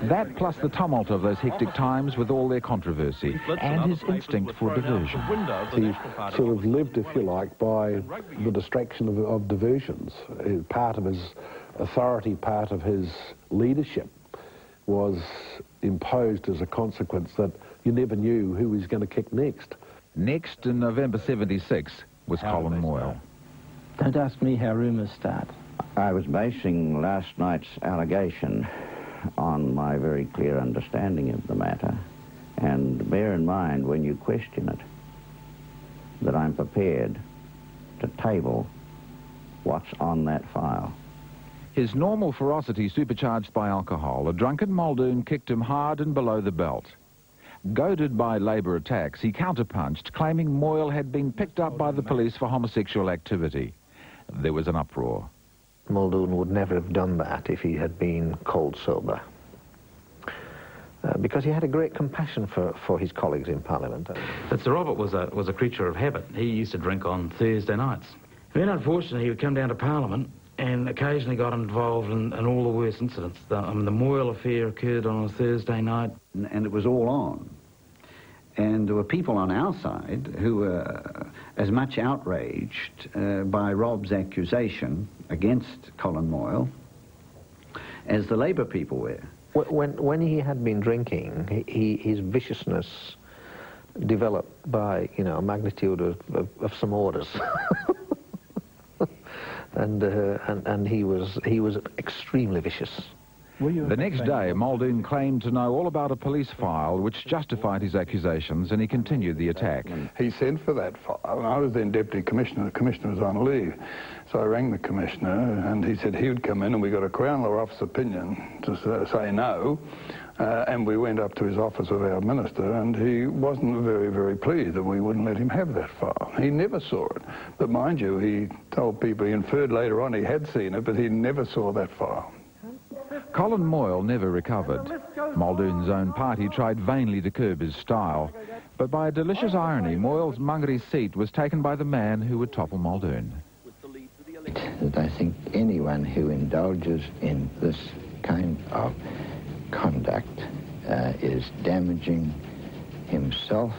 That, plus the tumult of those hectic times with all their controversy, and his instinct for diversion. He sort of lived, if you like, by the distraction of diversions. Part of his authority, part of his leadership was imposed as a consequence that you never knew who was going to kick next. Next, in November '76, was Colin Moyle. Don't ask me how rumours start. I was basing last night's allegation on my very clear understanding of the matter. And bear in mind, when you question it, that I'm prepared to table what's on that file. His normal ferocity supercharged by alcohol, a drunken Muldoon kicked him hard and below the belt. Goaded by Labour attacks, he counterpunched, claiming Moyle had been picked up by the police for homosexual activity. There was an uproar. Muldoon would never have done that if he had been cold sober. Because he had a great compassion for his colleagues in Parliament. But Sir Robert was a creature of habit. He used to drink on Thursday nights. Then, unfortunately, he would come down to Parliament and occasionally got involved in all the worst incidents. The Moyle affair occurred on a Thursday night. And it was all on. And there were people on our side who were as much outraged by Rob's accusation against Colin Moyle as the Labour people were. When he had been drinking, his viciousness developed by, you know, a magnitude of some orders. and he was extremely vicious. The next day, Muldoon claimed to know all about a police file which justified his accusations, and he continued the attack. He sent for that file, and I was then Deputy Commissioner. The Commissioner was on leave. So I rang the Commissioner, and he said he would come in, and we got a Crown Law Office opinion to say no. And we went up to his office with our Minister, and he wasn't very, very pleased that we wouldn't let him have that file. He never saw it. But mind you, he told people, he inferred later on he had seen it, but he never saw that file. Colin Moyle never recovered. Muldoon's own party tried vainly to curb his style, but by a delicious irony, Moyle's Mangere seat was taken by the man who would topple Muldoon. That I think anyone who indulges in this kind of conduct is damaging himself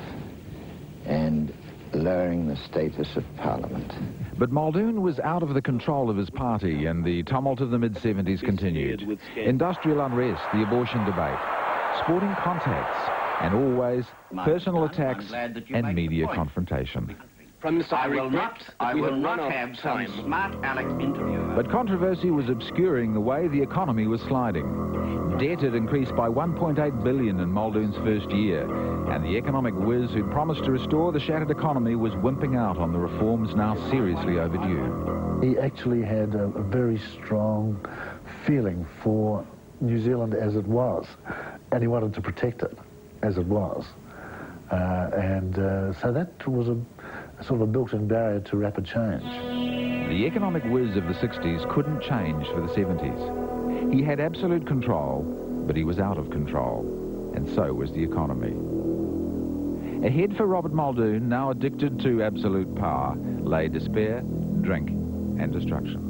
and lowering the status of Parliament. But Muldoon was out of the control of his party, and the tumult of the mid-70s continued. Industrial unrest, the abortion debate, sporting contacts, and always personal attacks and media confrontation. I will not have some smart aleck interviewer. But controversy was obscuring the way the economy was sliding. Debt had increased by $1.8 billion in Muldoon's first year, and the economic whiz who'd promised to restore the shattered economy was wimping out on the reforms now seriously overdue. He actually had a very strong feeling for New Zealand as it was, and he wanted to protect it as it was. So that was a sort of a built-in barrier to rapid change. The economic whiz of the 60s couldn't change for the 70s. He had absolute control, but he was out of control, and so was the economy. Ahead for Robert Muldoon, now addicted to absolute power, lay despair, drink, and destruction.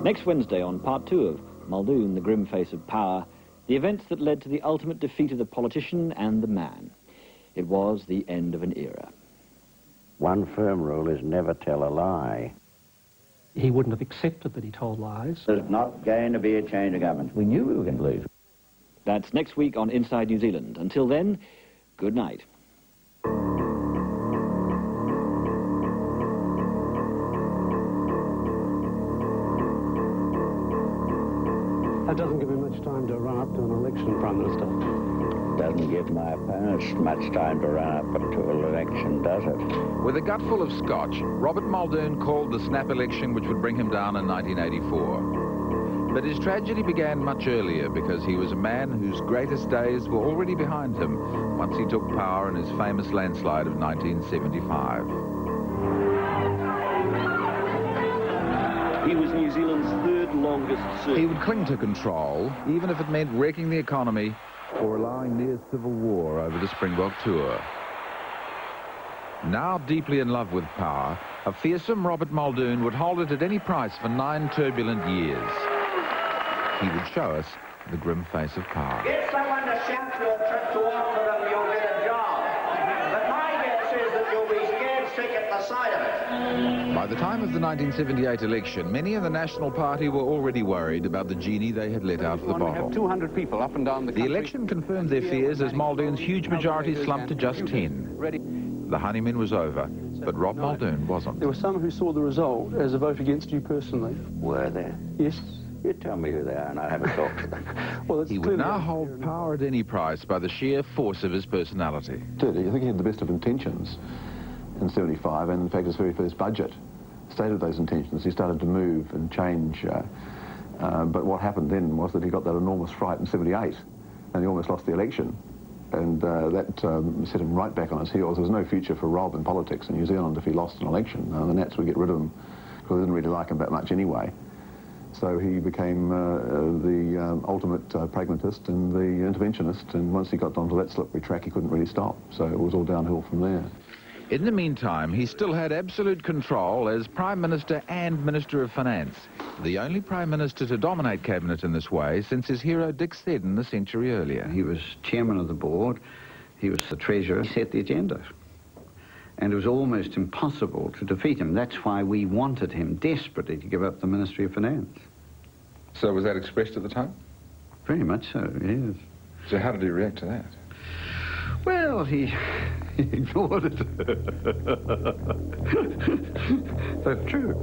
Next Wednesday on part 2 of Muldoon, the Grim Face of Power, the events that led to the ultimate defeat of the politician and the man. It was the end of an era. One firm rule is never tell a lie. He wouldn't have accepted that he told lies. There's not going to be a change of government. We knew we were going to lose. That's next week on Inside New Zealand. Until then, good night. That doesn't give me much time to run up to an election, Prime Minister. Doesn't give my opponents much time to run up into an election, does it? With a gut full of scotch, Robert Muldoon called the snap election which would bring him down in 1984. But his tragedy began much earlier because he was a man whose greatest days were already behind him once he took power in his famous landslide of 1975. He was New Zealand's third longest servant. He would cling to control, even if it meant wrecking the economy or allowing near civil war over the Springbok tour. Now deeply in love with power, a fearsome Robert Muldoon would hold it at any price for 9 turbulent years. He would show us the grim face of power. Get someone to shout you a trip to Auckland and you'll get a job. But my guess is that you'll be scared sick at the sight of it. By the time of the 1978 election, many in the National Party were already worried about the genie they had let out of the bottle. 200 people up and down The election confirmed their fears as Muldoon's huge majority slumped to just 10. The honeymoon was over, but Rob Muldoon wasn't. There were some who saw the result as a vote against you personally. Were there? Yes. You tell me who they are and I haven't talked to them. Well, he would now hold power at any price by the sheer force of his personality. I think he had the best of intentions in 75, and in fact his very first budget stated those intentions. He started to move and change, but what happened then was that he got that enormous fright in 78, and he almost lost the election. And that set him right back on his heels. There was no future for Rob in politics in New Zealand if he lost an election. The Nats would get rid of him because they didn't really like him that much anyway. So he became the ultimate pragmatist and the interventionist, and once he got onto that slippery track, he couldn't really stop. So it was all downhill from there. In the meantime, he still had absolute control as Prime Minister and Minister of Finance, the only Prime Minister to dominate Cabinet in this way since his hero Dick Seddon a century earlier. He was chairman of the board, he was the treasurer, he set the agenda. And it was almost impossible to defeat him. That's why we wanted him desperately to give up the Ministry of Finance. So was that expressed at the time? Very much so, yes. So how did he react to that? Well, he ignored it. That's true.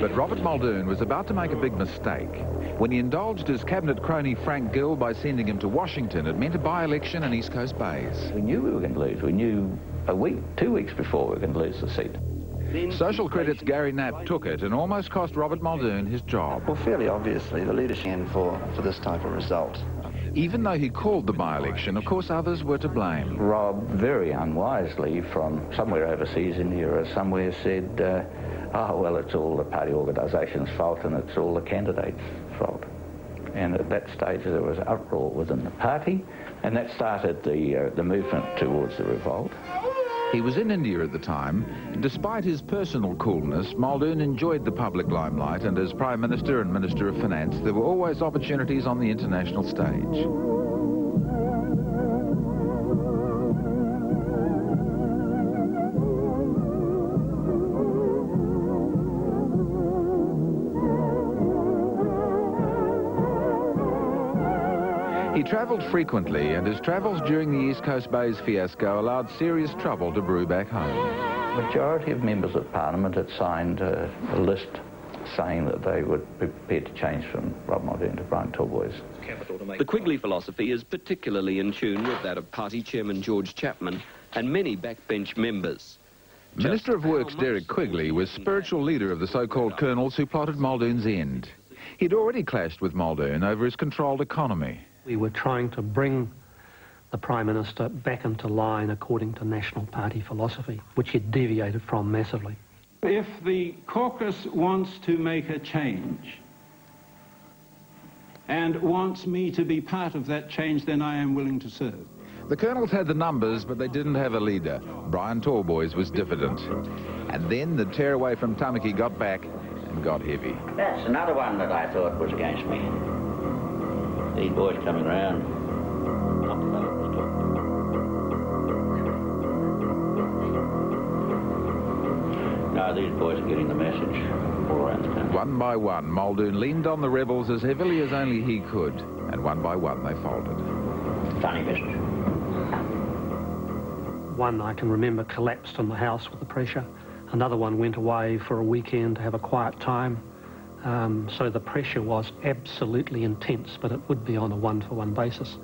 But Robert Muldoon was about to make a big mistake. When he indulged his cabinet crony Frank Gill by sending him to Washington, it meant a by-election in East Coast Bays. We knew we were going to lose. We knew a week, 2 weeks before we were going to lose the seat. Social Credit's Gary Knapp took it and almost cost Robert Muldoon his job. Well, fairly obviously, the leadership for this type of result. Even though he called the by-election, of course others were to blame. Rob, very unwisely, from somewhere overseas, India or somewhere, said, oh, well, it's all the party organisation's fault and it's all the candidate's fault. And at that stage there was uproar within the party, and that started the movement towards the revolt. He was in India at the time. Despite his personal coolness, Muldoon enjoyed the public limelight, and as Prime Minister and Minister of Finance, there were always opportunities on the international stage. He travelled frequently, and his travels during the East Coast Bays fiasco allowed serious trouble to brew back home. The majority of members of Parliament had signed a list saying that they would be prepared to change from Rob Muldoon to Brian Talboys. The Quigley philosophy is particularly in tune with that of Party Chairman George Chapman and many backbench members. Minister of Works Derek Quigley was spiritual leader of the so-called colonels who plotted Muldoon's end. He'd already clashed with Muldoon over his controlled economy. We were trying to bring the Prime Minister back into line according to National Party philosophy, which he'd deviated from massively. If the caucus wants to make a change and wants me to be part of that change, then I am willing to serve. The colonels had the numbers, but they didn't have a leader. Brian Talboys was diffident. And then the tearaway from Tamaki got back and got heavy. That's another one that I thought was against me. These boys coming round. No, these boys are getting the message all around the country. One by one, Muldoon leaned on the rebels as heavily as only he could, and one by one they folded. Funny business. One I can remember collapsed in the house with the pressure. Another one went away for a weekend to have a quiet time. So the pressure was absolutely intense, but it would be on a one-for-one basis.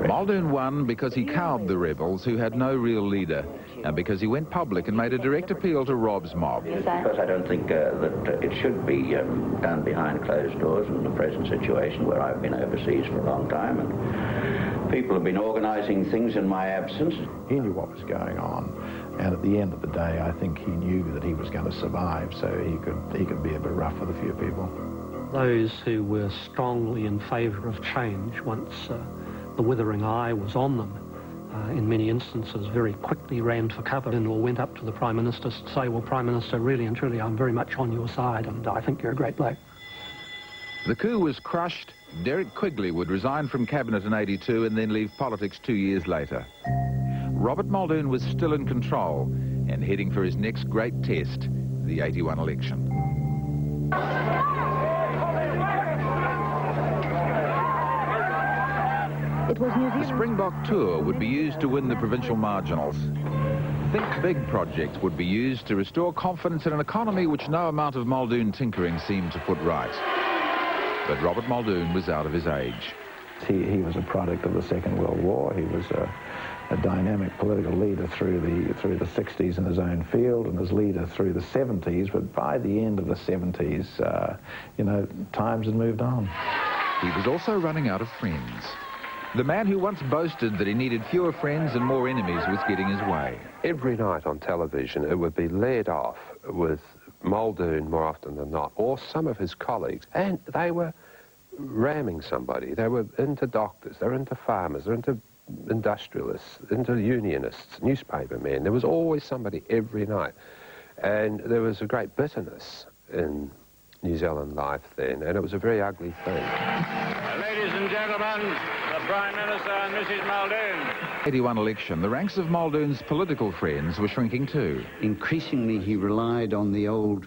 Muldoon won because he cowed the rebels who had no real leader, and because he went public and made a direct appeal to Rob's mob. Because I don't think that it should be done behind closed doors in the present situation where I've been overseas for a long time and people have been organising things in my absence. He knew what was going on, and at the end of the day I think he knew that he was going to survive, so he could be a bit rough with a few people. Those who were strongly in favour of change, once the withering eye was on them, in many instances, very quickly ran for cover and or went up to the Prime Minister to say, well, Prime Minister, really and truly, I'm very much on your side and I think you're a great bloke. The coup was crushed. Derek Quigley would resign from cabinet in '82 and then leave politics 2 years later. Robert Muldoon was still in control and heading for his next great test, the '81 election. The Springbok tour would be used to win the provincial marginals. Think Big projects would be used to restore confidence in an economy which no amount of Muldoon tinkering seemed to put right. But Robert Muldoon was out of his age. He was a product of the Second World War. He was a dynamic political leader through the 60s in his own field and as leader through the 70s. But by the end of the 70s, you know, times had moved on. He was also running out of friends. The man who once boasted that he needed fewer friends and more enemies was getting his way. Every night on television, it would be led off with Muldoon more often than not, or some of his colleagues, and they were ramming somebody. They were into doctors, they were into farmers, they were into industrialists, into unionists, newspaper men. There was always somebody every night. And there was a great bitterness in New Zealand life then, and it was a very ugly thing. Ladies and gentlemen, the Prime Minister and Mrs. Muldoon. '81 election, the ranks of Muldoon's political friends were shrinking too. Increasingly he relied on the old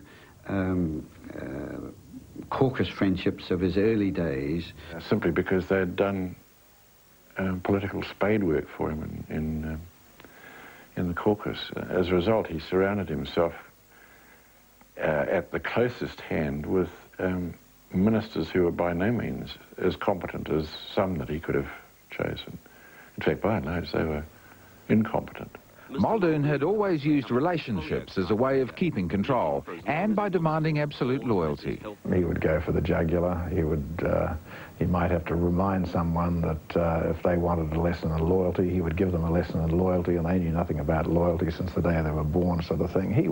caucus friendships of his early days. Simply because they'd done political spade work for him in the caucus. As a result, he surrounded himself at the closest hand with ministers who were by no means as competent as some that he could have chosen. In fact, by and large, they were incompetent. Muldoon had always used relationships as a way of keeping control and by demanding absolute loyalty. He would go for the jugular. He might have to remind someone that if they wanted a lesson in loyalty, he would give them a lesson in loyalty, and they knew nothing about loyalty since the day they were born, sort of thing. He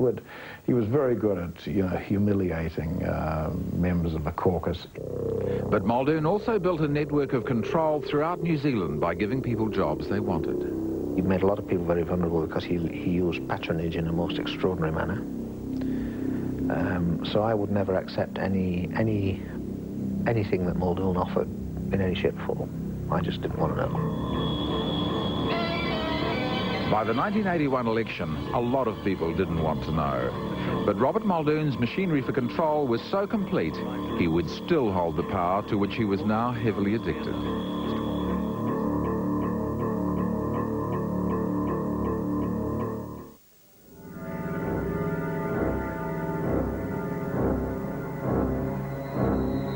was very good at, you know, humiliating members of the caucus. But Muldoon also built a network of control throughout New Zealand by giving people jobs they wanted. He made a lot of people very vulnerable because he used patronage in a most extraordinary manner. So I would never accept anything that Muldoon offered in any shape or form. I just didn't want to know. By the 1981 election, a lot of people didn't want to know. But Robert Muldoon's machinery for control was so complete, he would still hold the power to which he was now heavily addicted.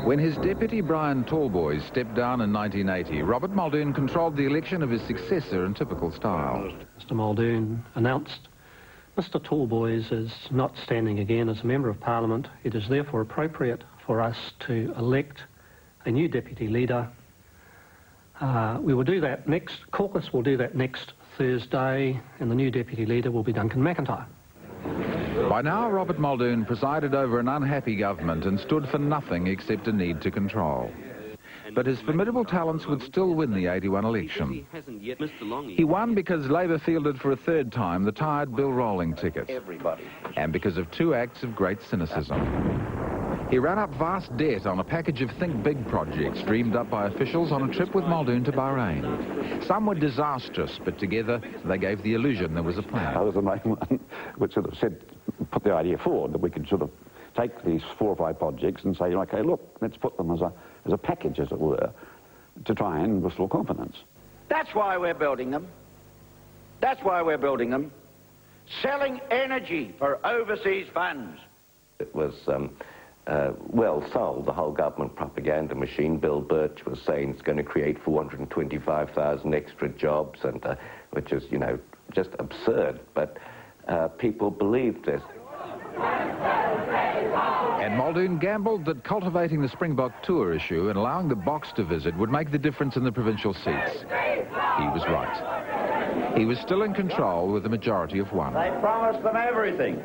When his deputy Brian Tallboys stepped down in 1980, Robert Muldoon controlled the election of his successor in typical style. Mr. Muldoon announced, Mr. Tallboys is not standing again as a Member of Parliament. It is therefore appropriate for us to elect a new deputy leader. We will do that next, caucus will do that next Thursday, and the new deputy leader will be Duncan McIntyre. By now, Robert Muldoon presided over an unhappy government and stood for nothing except a need to control. But his formidable talents would still win the '81 election. He won because Labour fielded for a third time the tired Bill Rolling ticket, and because of 2 acts of great cynicism. He ran up vast debt on a package of Think Big projects dreamed up by officials on a trip with Muldoon to Bahrain. Some were disastrous, but together they gave the illusion there was a plan. I was the main one which sort of put the idea forward that we could sort of take these 4 or 5 projects and say, okay, look, let's put them as a package, as it were, to try and restore confidence. That's why we're building them. That's why we're building them. Selling energy for overseas funds. It was well sold, the whole government propaganda machine. Bill Birch was saying it's going to create 425,000 extra jobs, and which is, you know, just absurd. But people believed it. And Muldoon gambled that cultivating the Springbok tour issue and allowing the box to visit would make the difference in the provincial seats. He was right. He was still in control with a majority of 1. They promised them everything.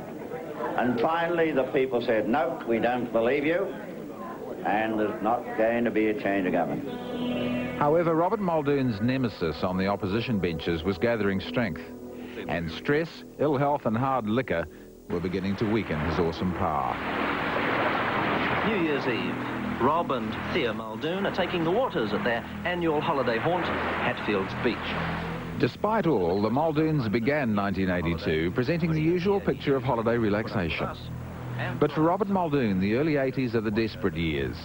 And finally the people said, nope, we don't believe you, and there's not going to be a change of government. However, Robert Muldoon's nemesis on the opposition benches was gathering strength, and stress, ill health and hard liquor were beginning to weaken his awesome power. New Year's Eve. Rob and Thea Muldoon are taking the waters at their annual holiday haunt, Hatfield's Beach. Despite all, the Muldoons began 1982 presenting the usual picture of holiday relaxation. But for Robert Muldoon, the early 80s are the desperate years.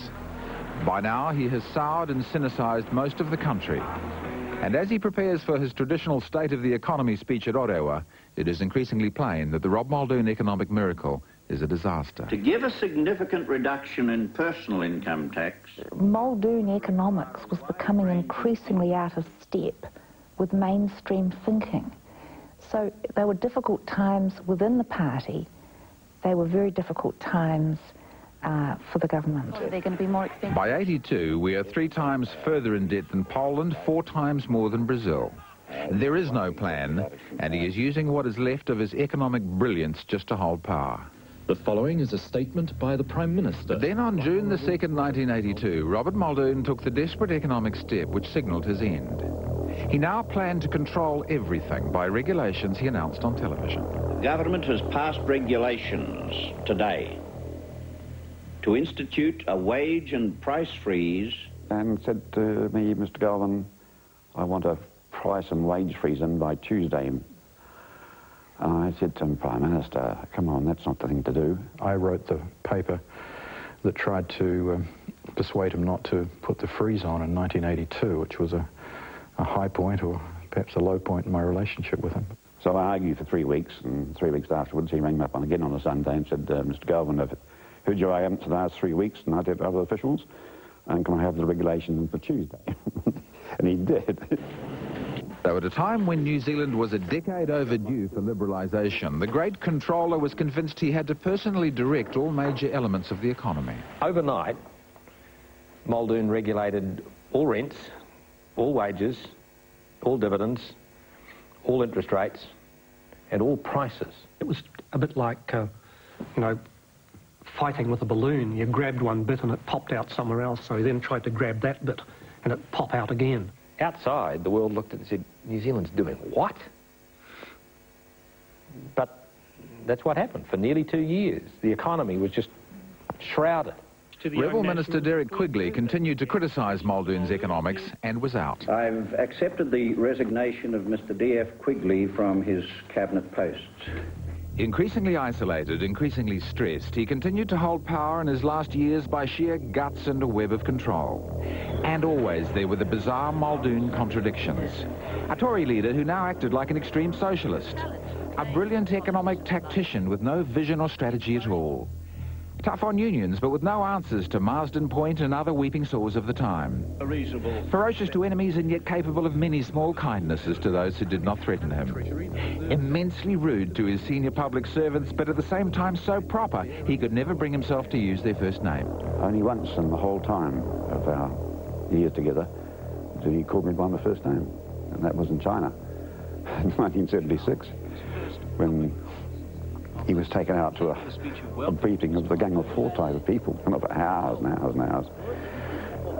By now, he has soured and cynicized most of the country. And as he prepares for his traditional State of the Economy speech at Ottawa, it is increasingly plain that the Rob Muldoon economic miracle is a disaster. To give a significant reduction in personal income tax, Muldoon economics was becoming increasingly out of step with mainstream thinking. So they were difficult times within the party. They were very difficult times for the government. They're going to be more expensive. By 82, we are 3 times further in debt than Poland, 4 times more than Brazil. There is no plan, and he is using what is left of his economic brilliance just to hold power. The following is a statement by the Prime Minister. Then on June the 2nd, 1982, Robert Muldoon took the desperate economic step which signalled his end. He now planned to control everything by regulations he announced on television. the government has passed regulations today to institute a wage and price freeze. And said to me, Mr. Galvin, I want a price and wage freeze in by Tuesday. I said to him, Prime Minister, come on, that's not the thing to do. I wrote the paper that tried to persuade him not to put the freeze on in 1982, which was a high point or perhaps a low point in my relationship with him. So I argued for 3 weeks, and 3 weeks afterwards he rang me up again on a Sunday and said, Mr. Galvin, I've heard your argument for the last 3 weeks, and I did other officials, and can I have the regulation for Tuesday? And he did. Though at a time when New Zealand was a decade overdue for liberalisation, the great controller was convinced he had to personally direct all major elements of the economy. Overnight, Muldoon regulated all rents, all wages, all dividends, all interest rates, and all prices. It was a bit like, you know, fighting with a balloon. You grabbed one bit and it popped out somewhere else, so he then tried to grab that bit and it popped out again. Outside, the world looked at it and said, New Zealand's doing what? But that's what happened. For nearly 2 years, the economy was just shrouded. Rebel Minister Derek Quigley continued to criticise Muldoon's economics and was out. I've accepted the resignation of Mr. D.F. Quigley from his cabinet posts. Increasingly isolated, increasingly stressed, he continued to hold power in his last years by sheer guts and a web of control. And always there were the bizarre Muldoon contradictions. A Tory leader who now acted like an extreme socialist. A brilliant economic tactician with no vision or strategy at all. Tough on unions, but with no answers to Marsden Point and other weeping sores of the time. Ferocious to enemies and yet capable of many small kindnesses to those who did not threaten him. Immensely rude to his senior public servants, but at the same time so proper he could never bring himself to use their first name. Only once in the whole time of our years together did he call me by my first name, and that was in China in 1976, when he was taken out to a briefing of the Gang of Four type of people, and for hours and hours and hours.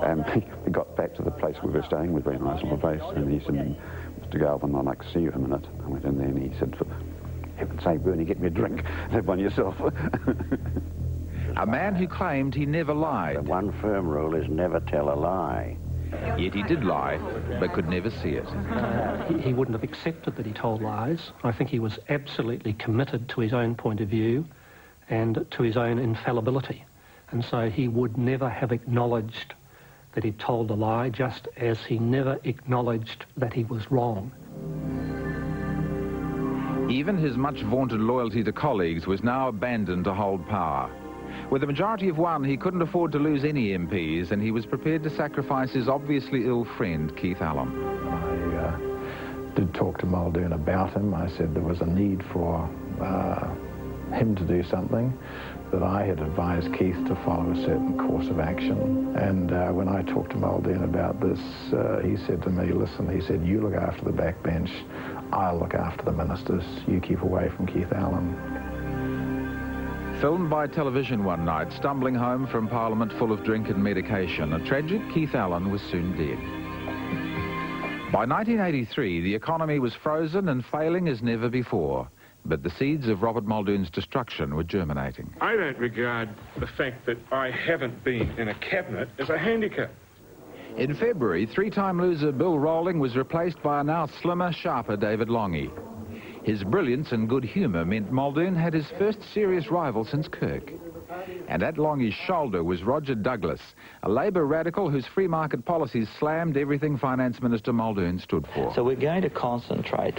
And we got back to the place we were staying, was a very nice little place, and he said, Mr. Galvin, I'd like to see you a minute. I went in there and he said, for heaven's sake, Bernie, get me a drink. Have one yourself. A man who claimed he never lied. The one firm rule is never tell a lie. Yet he did lie, but could never see it. He wouldn't have accepted that he told lies. I think he was absolutely committed to his own point of view and to his own infallibility. And so he would never have acknowledged that he told a lie, just as he never acknowledged that he was wrong. Even his much vaunted loyalty to colleagues was now abandoned to hold power. With a majority of one, he couldn't afford to lose any MPs, and he was prepared to sacrifice his obviously ill friend, Keith Allen. I did talk to Muldoon about him. I said there was a need for him to do something, that I had advised Keith to follow a certain course of action. And when I talked to Muldoon about this, he said to me, listen, he said, you look after the backbench, I'll look after the ministers, you keep away from Keith Allen. Filmed by television one night, stumbling home from Parliament full of drink and medication, a tragic Keith Allen was soon dead. By 1983, the economy was frozen and failing as never before. But the seeds of Robert Muldoon's destruction were germinating. I don't regard the fact that I haven't been in a cabinet as a handicap. In February, three-time loser Bill Rolling was replaced by a now slimmer, sharper David Longy. His brilliance and good humour meant Muldoon had his first serious rival since Kirk. And at Longy's shoulder was Roger Douglas, a Labour radical whose free market policies slammed everything Finance Minister Muldoon stood for. So we're going to concentrate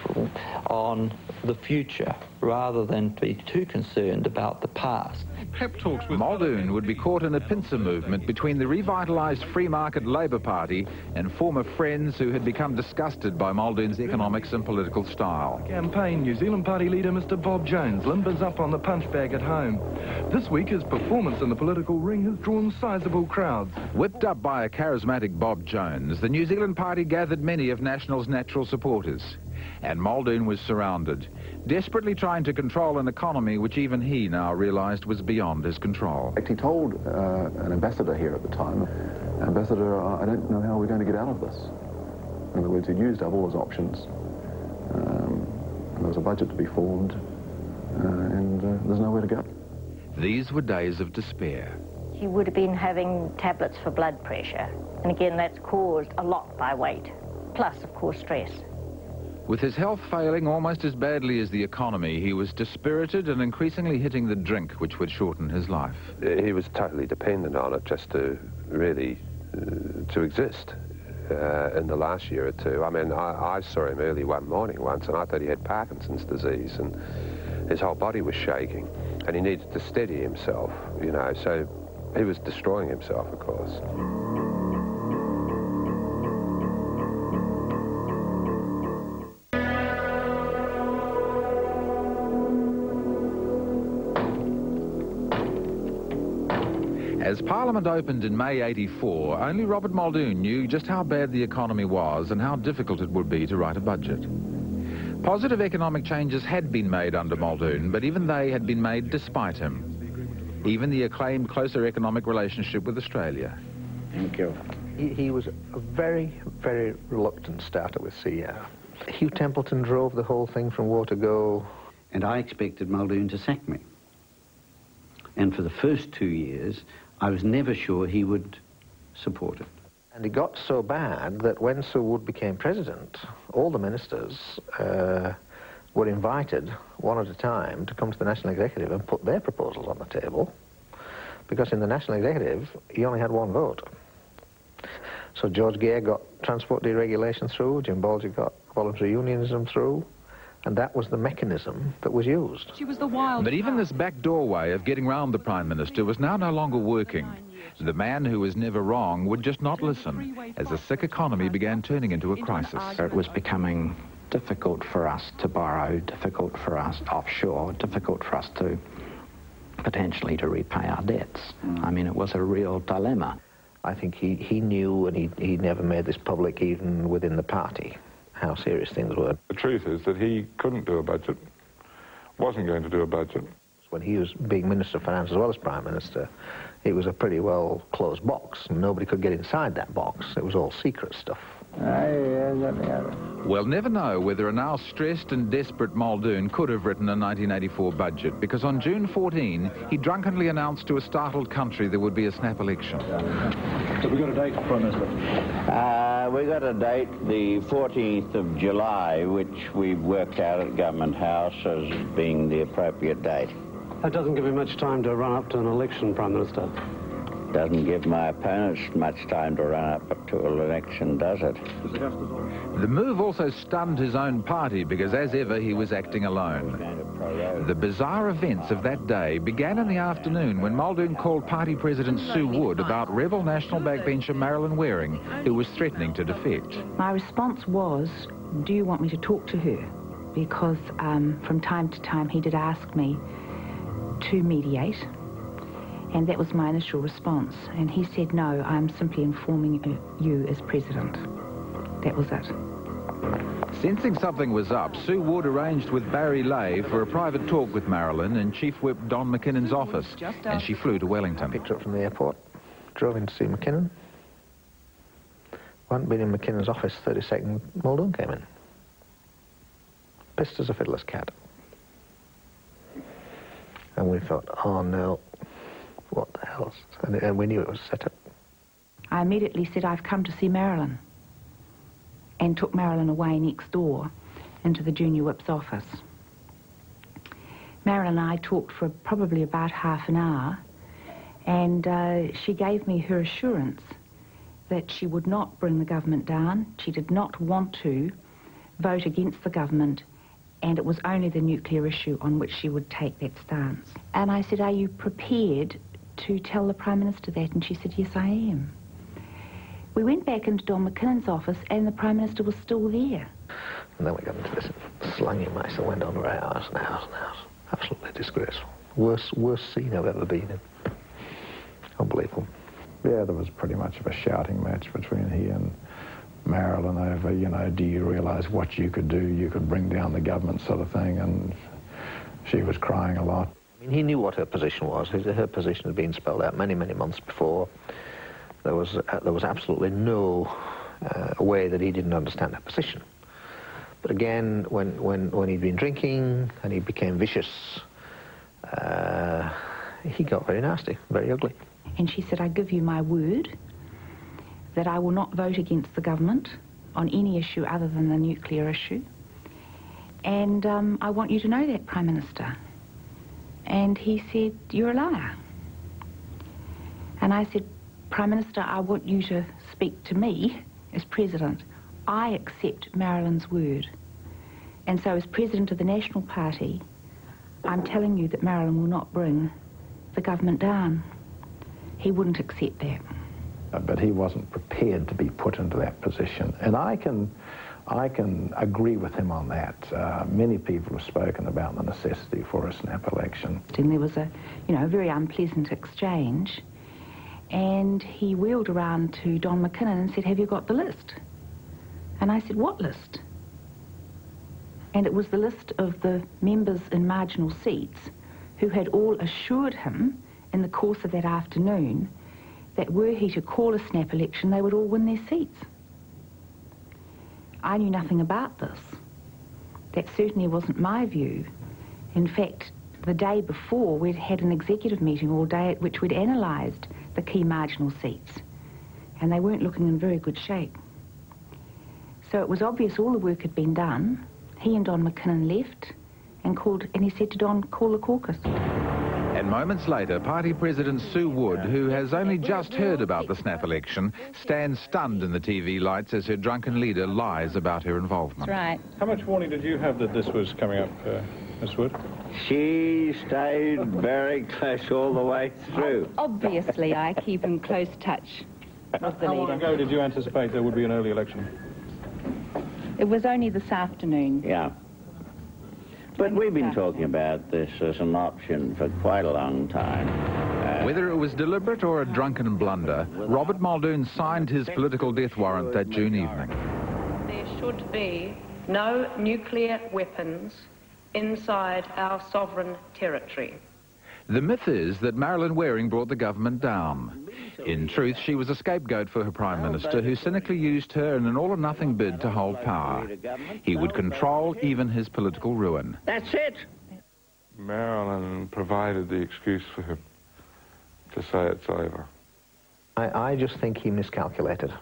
on the future rather than be too concerned about the past. Pep talks with Muldoon would be caught in a pincer movement between the revitalised free market Labour Party and former friends who had become disgusted by Muldoon's economics and political style. Campaign New Zealand Party leader Mr Bob Jones limbers up on the punch bag at home. This week his performance in the political ring has drawn sizable crowds. Whipped up by a charismatic Bob Jones, the New Zealand Party gathered many of National's natural supporters. And Muldoon was surrounded, desperately trying to control an economy which even he now realised was beyond his control. In fact, he told an ambassador here at the time, Ambassador, I don't know how we're going to get out of this. In other words, he'd used up all his options. There was a budget to be formed, and there's nowhere to go. These were days of despair. He would have been having tablets for blood pressure, and again, that's caused a lot by weight, plus, of course, stress. With his health failing almost as badly as the economy, he was dispirited and increasingly hitting the drink, which would shorten his life. He was totally dependent on it just to really to exist in the last year or two. I mean, I saw him early one morning once, and I thought he had Parkinson's disease, and his whole body was shaking, and he needed to steady himself, you know, so he was destroying himself, of course. As Parliament opened in May '84, only Robert Muldoon knew just how bad the economy was and how difficult it would be to write a budget. Positive economic changes had been made under Muldoon, but even they had been made despite him. Even the acclaimed closer economic relationship with Australia. Thank you. He was a very, very reluctant starter with CR. Hugh Templeton drove the whole thing from war to go. And I expected Muldoon to sack me. And for the first 2 years, I was never sure he would support it. And it got so bad that when Sir Wood became president, all the ministers were invited, one at a time, to come to the National Executive and put their proposals on the table, because in the National Executive, he only had one vote. So George Gere got transport deregulation through, Jim Bolger got voluntary unionism through, and that was the mechanism that was used. She was the wild. But even this backdoor way of getting round the Prime Minister was now no longer working. The man who was never wrong would just not listen, as the sick economy began turning into a crisis. It was becoming difficult for us to borrow, difficult for us offshore, difficult for us to potentially to repay our debts. I mean, it was a real dilemma. I think he knew, and he never made this public even within the party, how serious things were. The truth is that he couldn't do a budget, wasn't going to do a budget. When he was being Minister of Finance as well as Prime Minister, it was a pretty well closed box. Nobody could get inside that box. It was all secret stuff. We'll never know whether a now stressed and desperate Muldoon could have written a 1984 budget, because on June 14, he drunkenly announced to a startled country there would be a snap election. So we got a date, Prime Minister? We got a date, the 14th of July, which we've worked out at Government House as being the appropriate date. That doesn't give me much time to run up to an election, Prime Minister. Doesn't give my opponents much time to run up to an election, does it? The move also stunned his own party, because as ever he was acting alone. The bizarre events of that day began in the afternoon when Muldoon called Party President Sue Wood about rebel National backbencher Marilyn Waring, who was threatening to defect. My response was, do you want me to talk to her? Because from time to time he did ask me to mediate. And that was my initial response. And he said, no, I'm simply informing you as president. That was it. Sensing something was up, Sue Wood arranged with Barry Lay for a private talk with Marilyn in Chief Whip Don McKinnon's office, and she flew to Wellington. Picked her up from the airport, drove in to see McKinnon. hadn't been in McKinnon's office 30 seconds, Muldoon came in. Pissed as a fiddler's cat. And we thought, oh no, what the hell? And we knew it was set up. I immediately said, I've come to see Marilyn, and took Marilyn away next door into the junior whip's office. Marilyn and I talked for probably about half an hour, and she gave me her assurance that she would not bring the government down. She did not want to vote against the government, and it was only the nuclear issue on which she would take that stance. And I said, are you prepared to tell the Prime Minister that? And she said, yes, I am. We went back into Don McKinnon's office, and the Prime Minister was still there. And then we got into this slanging match that went on for hours and hours and hours. Absolutely disgraceful. Worst scene I've ever been in. Unbelievable. Yeah, there was pretty much of a shouting match between he and Marilyn over, you know, do you realise what you could do? You could bring down the government, sort of thing, and she was crying a lot. I mean, he knew what her position was. Her position had been spelled out many, many months before. There was absolutely no way that he didn't understand her position. But again, when he'd been drinking and he became vicious, he got very nasty, very ugly. And she said, I give you my word that I will not vote against the government on any issue other than the nuclear issue. And I want you to know that, Prime Minister. And he said, you're a liar. And I said, Prime Minister, I want you to speak to me as President. I accept Marilyn's word. And so as President of the National Party, I'm telling you that Marilyn will not bring the government down. He wouldn't accept that. But he wasn't prepared to be put into that position. And I can agree with him on that. Many people have spoken about the necessity for a snap election. And there was a very unpleasant exchange. And he wheeled around to Don McKinnon and said, have you got the list? And I said, what list? And it was the list of the members in marginal seats who had all assured him in the course of that afternoon that were he to call a snap election, they would all win their seats. I knew nothing about this. That certainly wasn't my view. In fact, the day before, we'd had an executive meeting all day at which we'd analysed the key marginal seats, and they weren't looking in very good shape. So it was obvious all the work had been done. He and Don McKinnon left and he said to Don, call the caucus. And moments later, Party President Sue Wood, who has only just heard about the snap election, stands stunned in the TV lights as her drunken leader lies about her involvement. That's right. How much warning did you have that this was coming up, Miss Wood? She stayed very close all the way through. Obviously, I keep in close touch with the How leader. long ago did you anticipate there would be an early election? It was only this afternoon. Yeah. But we've been talking about this as an option for quite a long time. Whether it was deliberate or a drunken blunder, Robert Muldoon signed his political death warrant that June evening. There should be no nuclear weapons inside our sovereign territory. The myth is that Marilyn Waring brought the government down. In truth, she was a scapegoat for her Prime Minister, who cynically used her in an all-or-nothing bid to hold power. He would control even his political ruin. That's it. Marilyn provided the excuse for him to say it's over. I just think he miscalculated.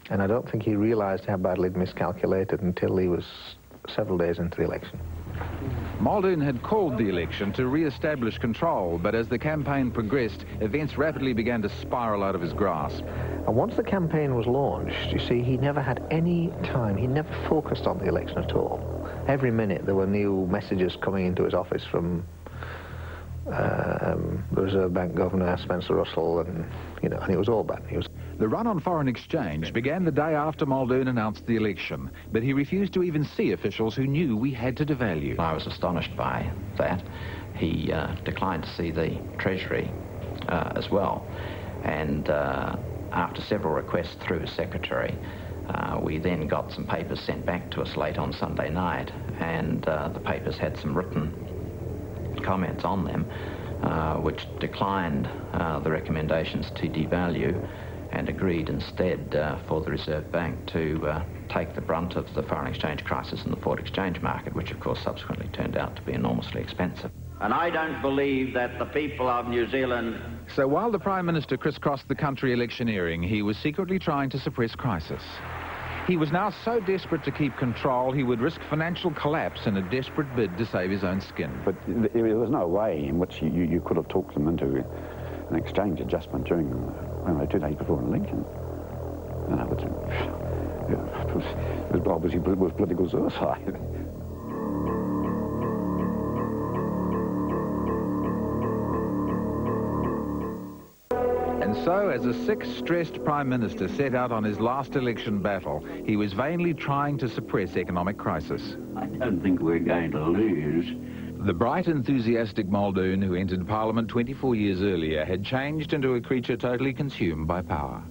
And I don't think he realised how badly he'd miscalculated until he was several days into the election. Muldoon had called the election to re-establish control, but as the campaign progressed, events rapidly began to spiral out of his grasp. And once the campaign was launched, you see, he never had any time. He never focused on the election at all. Every minute there were new messages coming into his office from the Reserve Bank Governor, Spencer Russell, and it was all bad news. The run on foreign exchange began the day after Muldoon announced the election, but he refused to even see officials who knew we had to devalue. I was astonished by that. He declined to see the Treasury as well, and after several requests through his secretary, we then got some papers sent back to us late on Sunday night, and the papers had some written comments on them which declined the recommendations to devalue and agreed instead for the Reserve Bank to take the brunt of the foreign exchange crisis in the forward exchange market, which of course subsequently turned out to be enormously expensive. And I don't believe that the people of New Zealand... So while the Prime Minister crisscrossed the country electioneering, he was secretly trying to suppress crisis. He was now so desperate to keep control, he would risk financial collapse in a desperate bid to save his own skin. But there was no way in which you could have talked them into an exchange adjustment during 2 days before an election. You know, it was obviously political suicide. And so, as a sick, stressed Prime Minister set out on his last election battle, he was vainly trying to suppress economic crisis. I don't think we're going to lose. The bright, enthusiastic Muldoon, who entered Parliament 24 years earlier, had changed into a creature totally consumed by power.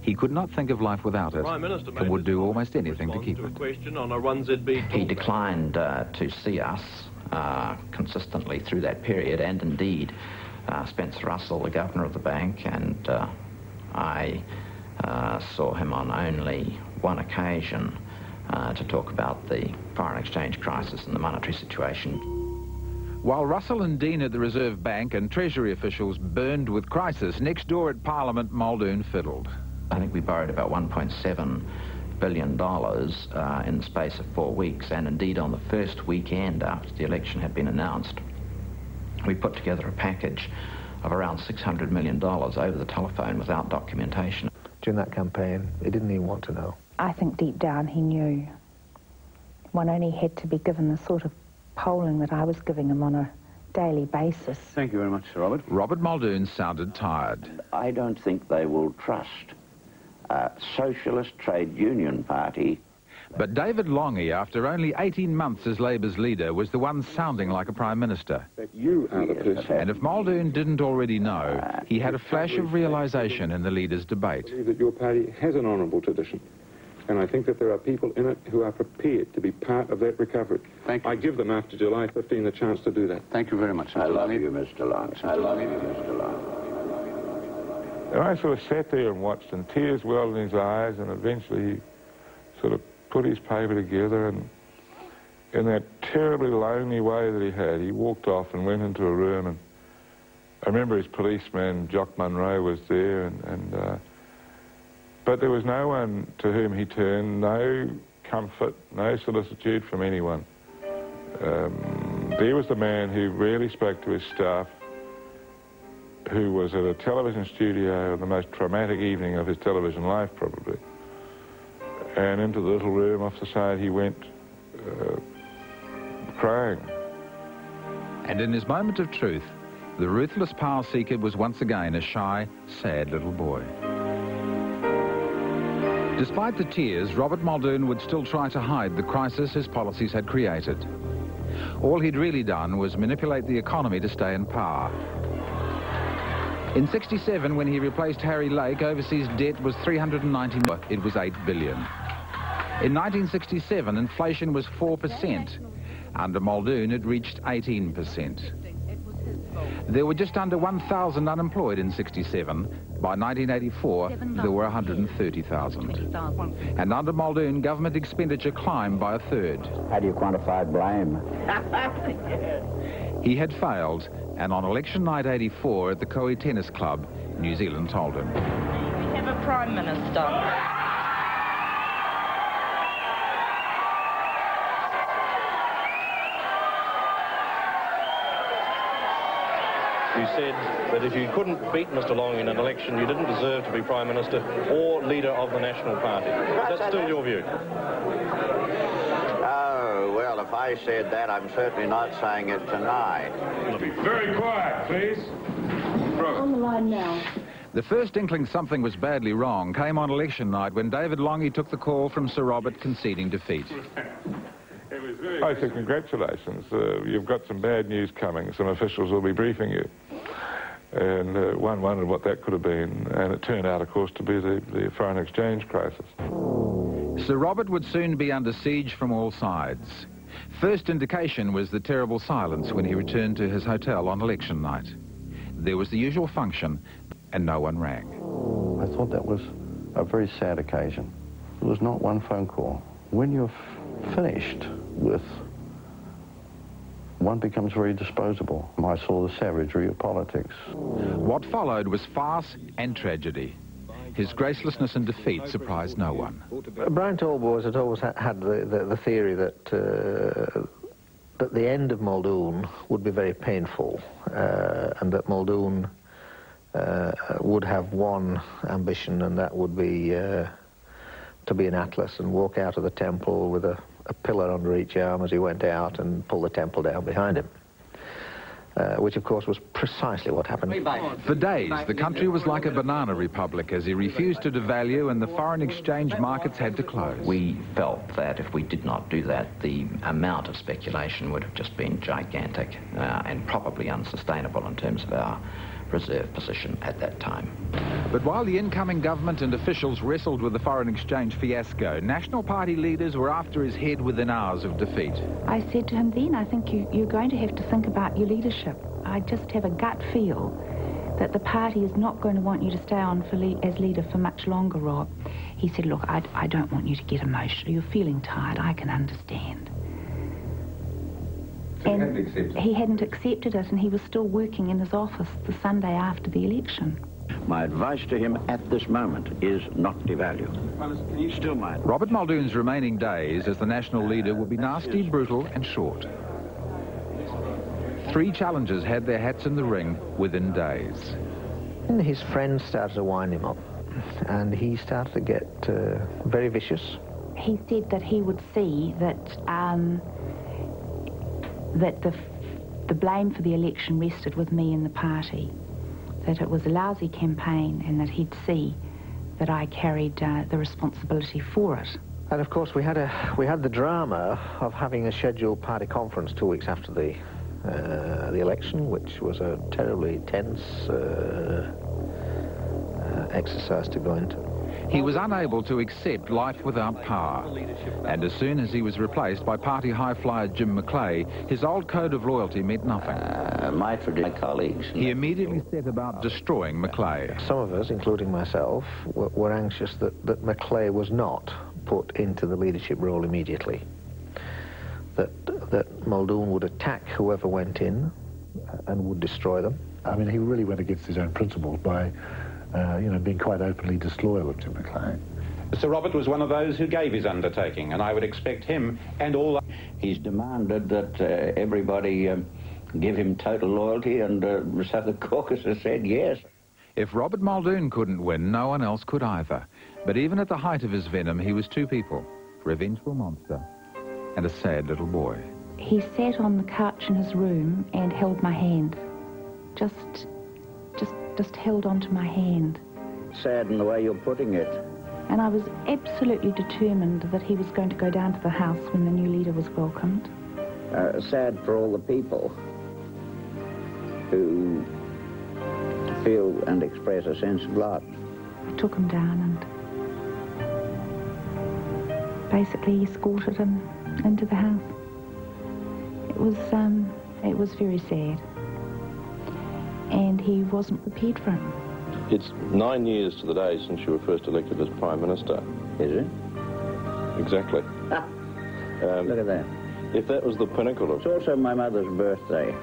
He could not think of life without it, and would do almost anything to keep it. Question on a 1ZB. He declined to see us consistently through that period, and indeed Spencer Russell, the governor of the bank, and I saw him on only one occasion to talk about the foreign exchange crisis and the monetary situation. While Russell and Dean at the Reserve Bank and Treasury officials burned with crisis, next door at Parliament, Muldoon fiddled. I think we borrowed about $1.7 billion in the space of 4 weeks, and indeed on the first weekend after the election had been announced, we put together a package of around $600 million over the telephone without documentation. During that campaign, he didn't even want to know. I think deep down he knew. One only had to be given the sort of polling that I was giving him on a daily basis. Thank you very much, Sir Robert. Robert Muldoon sounded tired. I don't think they will trust a socialist trade union party. But David Longy, after only 18 months as Labour's leader, was the one sounding like a Prime Minister. That you are the person. And if Muldoon didn't already know, he had a flash of realisation in the leaders' debate. I believe that your party has an honourable tradition, and I think that there are people in it who are prepared to be part of that recovery. Thank you. I give them, after July 15, the chance to do that. Thank you very much, Mr. I love Longy. you, Mr. Lance. I love you, Mr. Lance. And I sort of sat there and watched, and tears welled in his eyes, and eventually he sort of put his paper together, and in that terribly lonely way that he had, he walked off and went into a room, and I remember his policeman, Jock Munro, was there, but there was no one to whom he turned, no comfort, no solicitude from anyone. There was the man who rarely spoke to his staff, who was at a television studio on the most traumatic evening of his television life, probably. And into the little room off the side he went, crying. And in his moment of truth, the ruthless power seeker was once again a shy, sad little boy. Despite the tears, Robert Muldoon would still try to hide the crisis his policies had created. All he'd really done was manipulate the economy to stay in power. In '67, when he replaced Harry Lake, overseas debt was $390 million. It was $8 billion. In 1967, inflation was 4%. Under Muldoon, it reached 18%. There were just under 1,000 unemployed in '67. By 1984, there were 130,000. And under Muldoon, government expenditure climbed by a third. How do you quantify blame? He had failed, and on election night '84 at the Koei Tennis Club, New Zealand told him. We have a Prime Minister. You said that if you couldn't beat Mr. Long in an election, you didn't deserve to be Prime Minister or leader of the National Party. Is that still your view? Oh, well, if I said that, I'm certainly not saying it tonight. Be very quiet, please. On the line now. The first inkling something was badly wrong came on election night when David Longy took the call from Sir Robert conceding defeat. I said, congratulations, you've got some bad news coming. Some officials will be briefing you. And one wondered what that could have been, and it turned out, of course, to be the foreign exchange crisis. Sir Robert would soon be under siege from all sides. First indication was the terrible silence when he returned to his hotel on election night. There was the usual function, and no one rang. I thought that was a very sad occasion. It was not one phone call. When you're finished with, one becomes very disposable. I saw the savagery of politics. What followed was farce and tragedy. His gracelessness and defeat surprised no one. Brian Talbot had always had the theory that that the end of Muldoon would be very painful, and that Muldoon would have one ambition, and that would be to be an Atlas and walk out of the temple with a pillar under each arm as he went out and pull the temple down behind him. Which, of course, was precisely what happened. For days, the country was like a banana republic as he refused to devalue and the foreign exchange markets had to close. We felt that if we did not do that, the amount of speculation would have just been gigantic and probably unsustainable in terms of our reserve position at that time. But while the incoming government and officials wrestled with the foreign exchange fiasco, National Party leaders were after his head within hours of defeat. I said to him then, I think you're going to have to think about your leadership. I just have a gut feel that the party is not going to want you to stay on as leader for much longer, Rob. He said, look, I don't want you to get emotional. You're feeling tired. I can understand. So and he hadn't accepted it, and he was still working in his office the Sunday after the election. My advice to him at this moment is not devalue. Still my advice. Robert Muldoon's remaining days as the national leader would be nasty, brutal and short. 3 challengers had their hats in the ring within days. And his friends started to wind him up, and he started to get very vicious. He said that he would see that that the blame for the election rested with me and the party, that it was a lousy campaign and that he'd see that I carried the responsibility for it. And of course we had the drama of having a scheduled party conference 2 weeks after the election, which was a terribly tense exercise to go into. He was unable to accept life without power, and as soon as he was replaced by party high-flyer Jim Macleay, his old code of loyalty meant nothing. My colleagues. He immediately set about destroying Macleay. Some of us, including myself, were anxious that Macleay was not put into the leadership role immediately. That Muldoon would attack whoever went in and would destroy them. I mean, he really went against his own principles by being quite openly disloyal to Macleay. Sir Robert was one of those who gave his undertaking, and I would expect him and all... He's demanded that everybody give him total loyalty, and so the caucus has said yes. If Robert Muldoon couldn't win, no one else could either. But even at the height of his venom, he was 2 people, a revengeful monster and a sad little boy. He sat on the couch in his room and held my hand. Just held onto my hand. Sad in the way you're putting it. And I was absolutely determined that he was going to go down to the house when the new leader was welcomed. Sad for all the people who feel and express a sense of loss. I took him down and basically escorted him into the house. It was very sad. And he wasn't prepared for it. It's 9 years to the day since you were first elected as Prime Minister. Is it? Exactly. Look at that. If that was the pinnacle of... It's also my mother's birthday.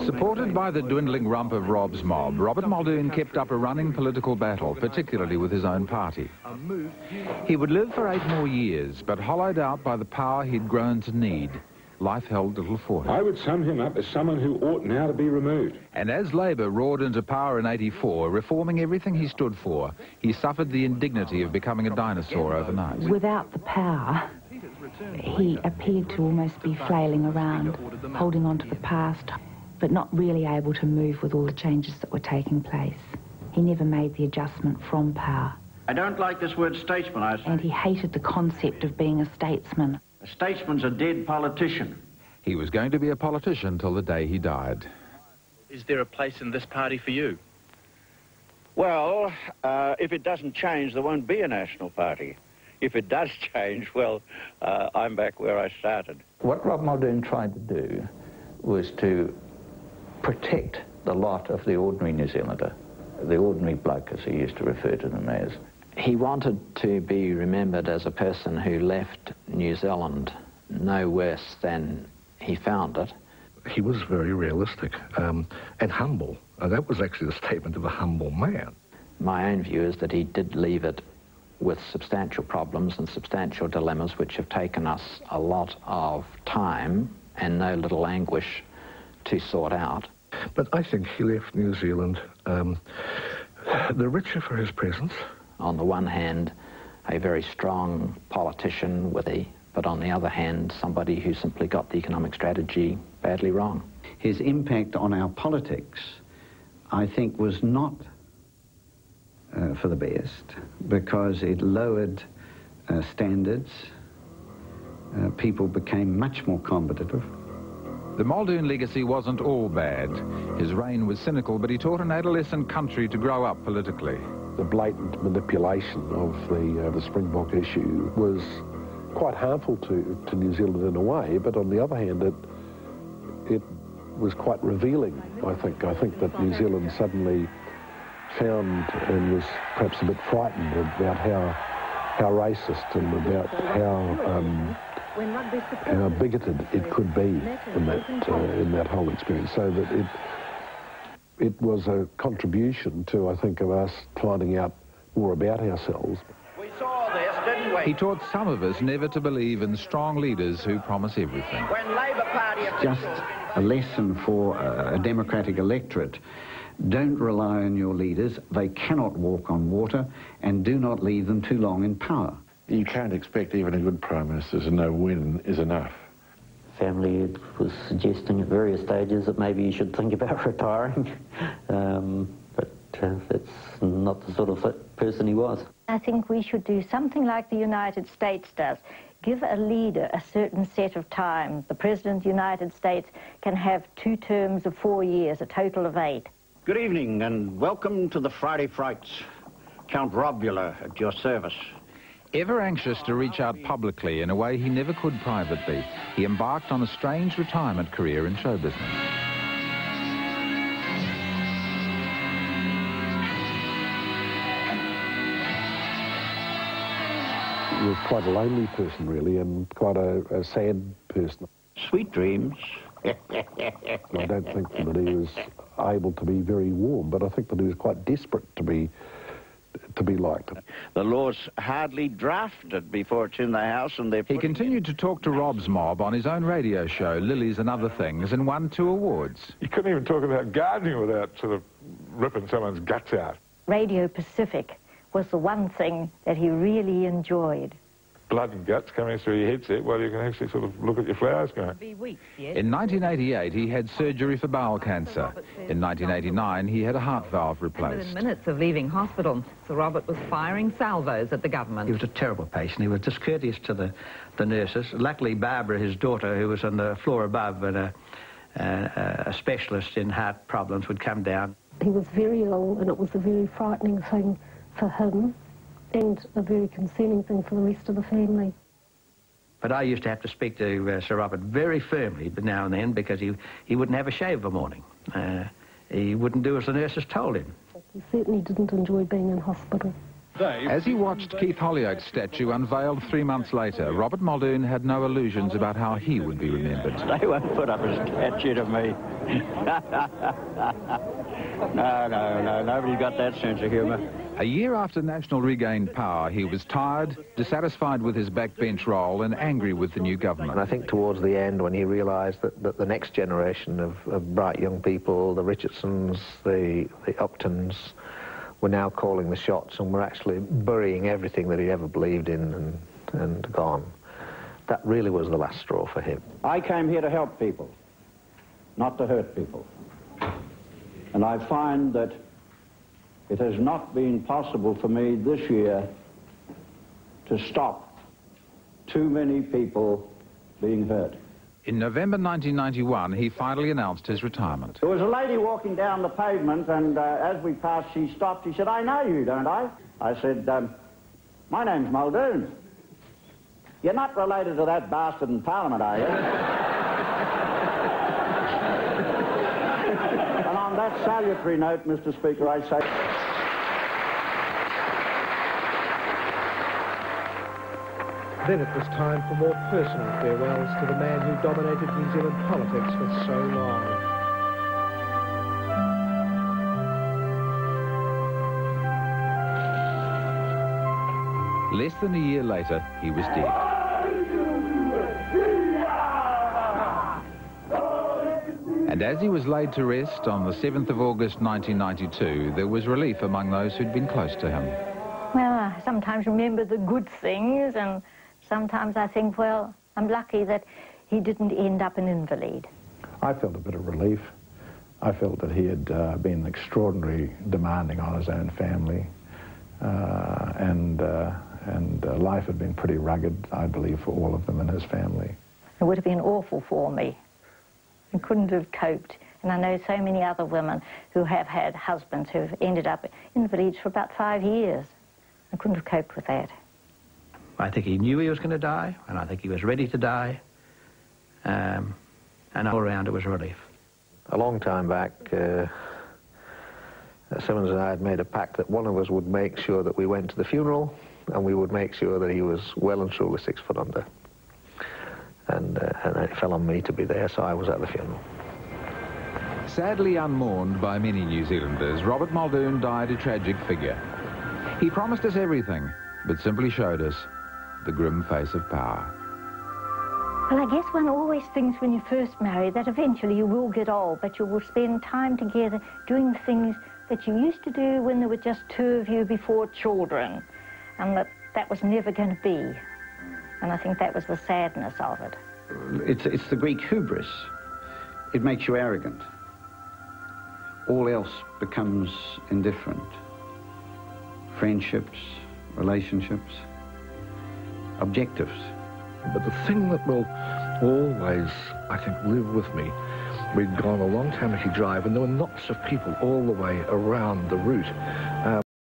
Supported by the dwindling rump of Rob's mob, Robert Muldoon kept up a running political battle, particularly with his own party. He would live for 8 more years, but hollowed out by the power he'd grown to need. Life held little for him. I would sum him up as someone who ought now to be removed. And as Labour roared into power in '84, reforming everything he stood for, he suffered the indignity of becoming a dinosaur overnight. Without the power, he appeared to almost be flailing around, holding on to the past, but not really able to move with all the changes that were taking place. He never made the adjustment from power. I don't like this word statesman, I say. And he hated the concept of being a statesman. A statesman's a dead politician. He was going to be a politician till the day he died. Is there a place in this party for you? Well, if it doesn't change, there won't be a national party. If it does change, well, I'm back where I started. What Rob Muldoon tried to do was to protect the lot of the ordinary New Zealander, the ordinary bloke, as he used to refer to them as. He wanted to be remembered as a person who left New Zealand no worse than he found it. He was very realistic and humble. That was actually the statement of a humble man. My own view is that he did leave it with substantial problems and substantial dilemmas which have taken us a lot of time and no little anguish to sort out. But I think he left New Zealand the richer for his presence. On the one hand, a very strong politician but on the other hand, somebody who simply got the economic strategy badly wrong. His impact on our politics, I think, was not for the best, because it lowered standards. People became much more competitive. The Muldoon legacy wasn't all bad. His reign was cynical, but he taught an adolescent country to grow up politically. The blatant manipulation of the Springbok issue was quite harmful to New Zealand in a way, but on the other hand, it was quite revealing, I think. I think that New Zealand suddenly found and was perhaps a bit frightened about how racist and about how bigoted it could be in that whole experience. So that it was a contribution to, I think, of us finding out more about ourselves. We saw this, didn't we? He taught some of us never to believe in strong leaders who promise everything. When Labour Party... Just a lesson for a democratic electorate. Don't rely on your leaders. They cannot walk on water, and do not leave them too long in power. You can't expect even a good Prime Minister to know when is enough. Family was suggesting at various stages that maybe you should think about retiring, but that's not the sort of person he was. I think we should do something like the United States does. Give a leader a certain set of time. The President of the United States can have 2 terms of 4 years, a total of 8. Good evening and welcome to the Friday Frights. Count Robula at your service. Ever anxious to reach out publicly in a way he never could privately, he embarked on a strange retirement career in show business. He was quite a lonely person, really, and quite a sad person. Sweet dreams. I don't think that he was able to be very warm, but I think that he was quite desperate to be liked. The law's hardly drafted before it's in the House, and they're... He continued to talk to Rob's mob on his own radio show, Lilies and Other Things, and won 2 awards. You couldn't even talk about gardening without sort of ripping someone's guts out. Radio Pacific was the one thing that he really enjoyed. Blood and guts coming through your headset while you can actually sort of look at your flowers going. In 1988, he had surgery for bowel cancer. In 1989, he had a heart valve replaced. Within minutes of leaving hospital, Sir Robert was firing salvos at the government. He was a terrible patient. He was discourteous to the nurses. Luckily, Barbara, his daughter, who was on the floor above, and a specialist in heart problems, would come down. He was very ill, and it was a very frightening thing for him, and a very concerning thing for the rest of the family. But I used to have to speak to Sir Robert very firmly now and then, because he wouldn't have a shave of a morning. He wouldn't do as the nurses told him. He certainly didn't enjoy being in hospital. As he watched Keith Holyoake's statue unveiled 3 months later, Robert Muldoon had no illusions about how he would be remembered. They won't put up a statue to me. No, nobody's got that sense of humour. A year after National regained power, he was tired, dissatisfied with his backbench role, and angry with the new government. And I think towards the end, when he realised that the next generation of bright young people, the Richardsons, the Uptons, were now calling the shots and were actually burying everything that he ever believed in and gone, that really was the last straw for him. I came here to help people, not to hurt people. And I find that it has not been possible for me this year to stop too many people being hurt. In November 1991, he finally announced his retirement. There was a lady walking down the pavement, and as we passed, she stopped. She said, "I know you, don't I?" I said, "My name's Muldoon." "You're not related to that bastard in Parliament, are you?" And on that salutary note, Mr. Speaker, I say... Then it was time for more personal farewells to the man who dominated New Zealand politics for so long. Less than a year later, he was dead. And as he was laid to rest on the 7th of August 1992, there was relief among those who'd been close to him. Well, I sometimes remember the good things, and sometimes I think, well, I'm lucky that he didn't end up an invalid. I felt a bit of relief. I felt that he had been extraordinarily demanding on his own family, and life had been pretty rugged, I believe, for all of them in his family. It would have been awful for me. I couldn't have coped. And I know so many other women who have had husbands who've ended up invalids for about 5 years. I couldn't have coped with that. I think he knew he was going to die, and I think he was ready to die. And all around it was a relief. A long time back, Simmons and I had made a pact that one of us would make sure that we went to the funeral, and we would make sure that he was well and truly 6 foot under. And it fell on me to be there, so I was at the funeral. Sadly unmourned by many New Zealanders, Robert Muldoon died a tragic figure. He promised us everything, but simply showed us the grim face of power. Well, I guess one always thinks when you first marry that eventually you will get old, but you will spend time together doing things that you used to do when there were just 2 of you before children, and that was never going to be. And I think that was the sadness of it. It's the Greek hubris. It makes you arrogant. All else becomes indifferent. Friendships, relationships, objectives. But the thing that will always, I think, live with me, we'd gone a long Tamaki Drive, and there were knots of people all the way around the route.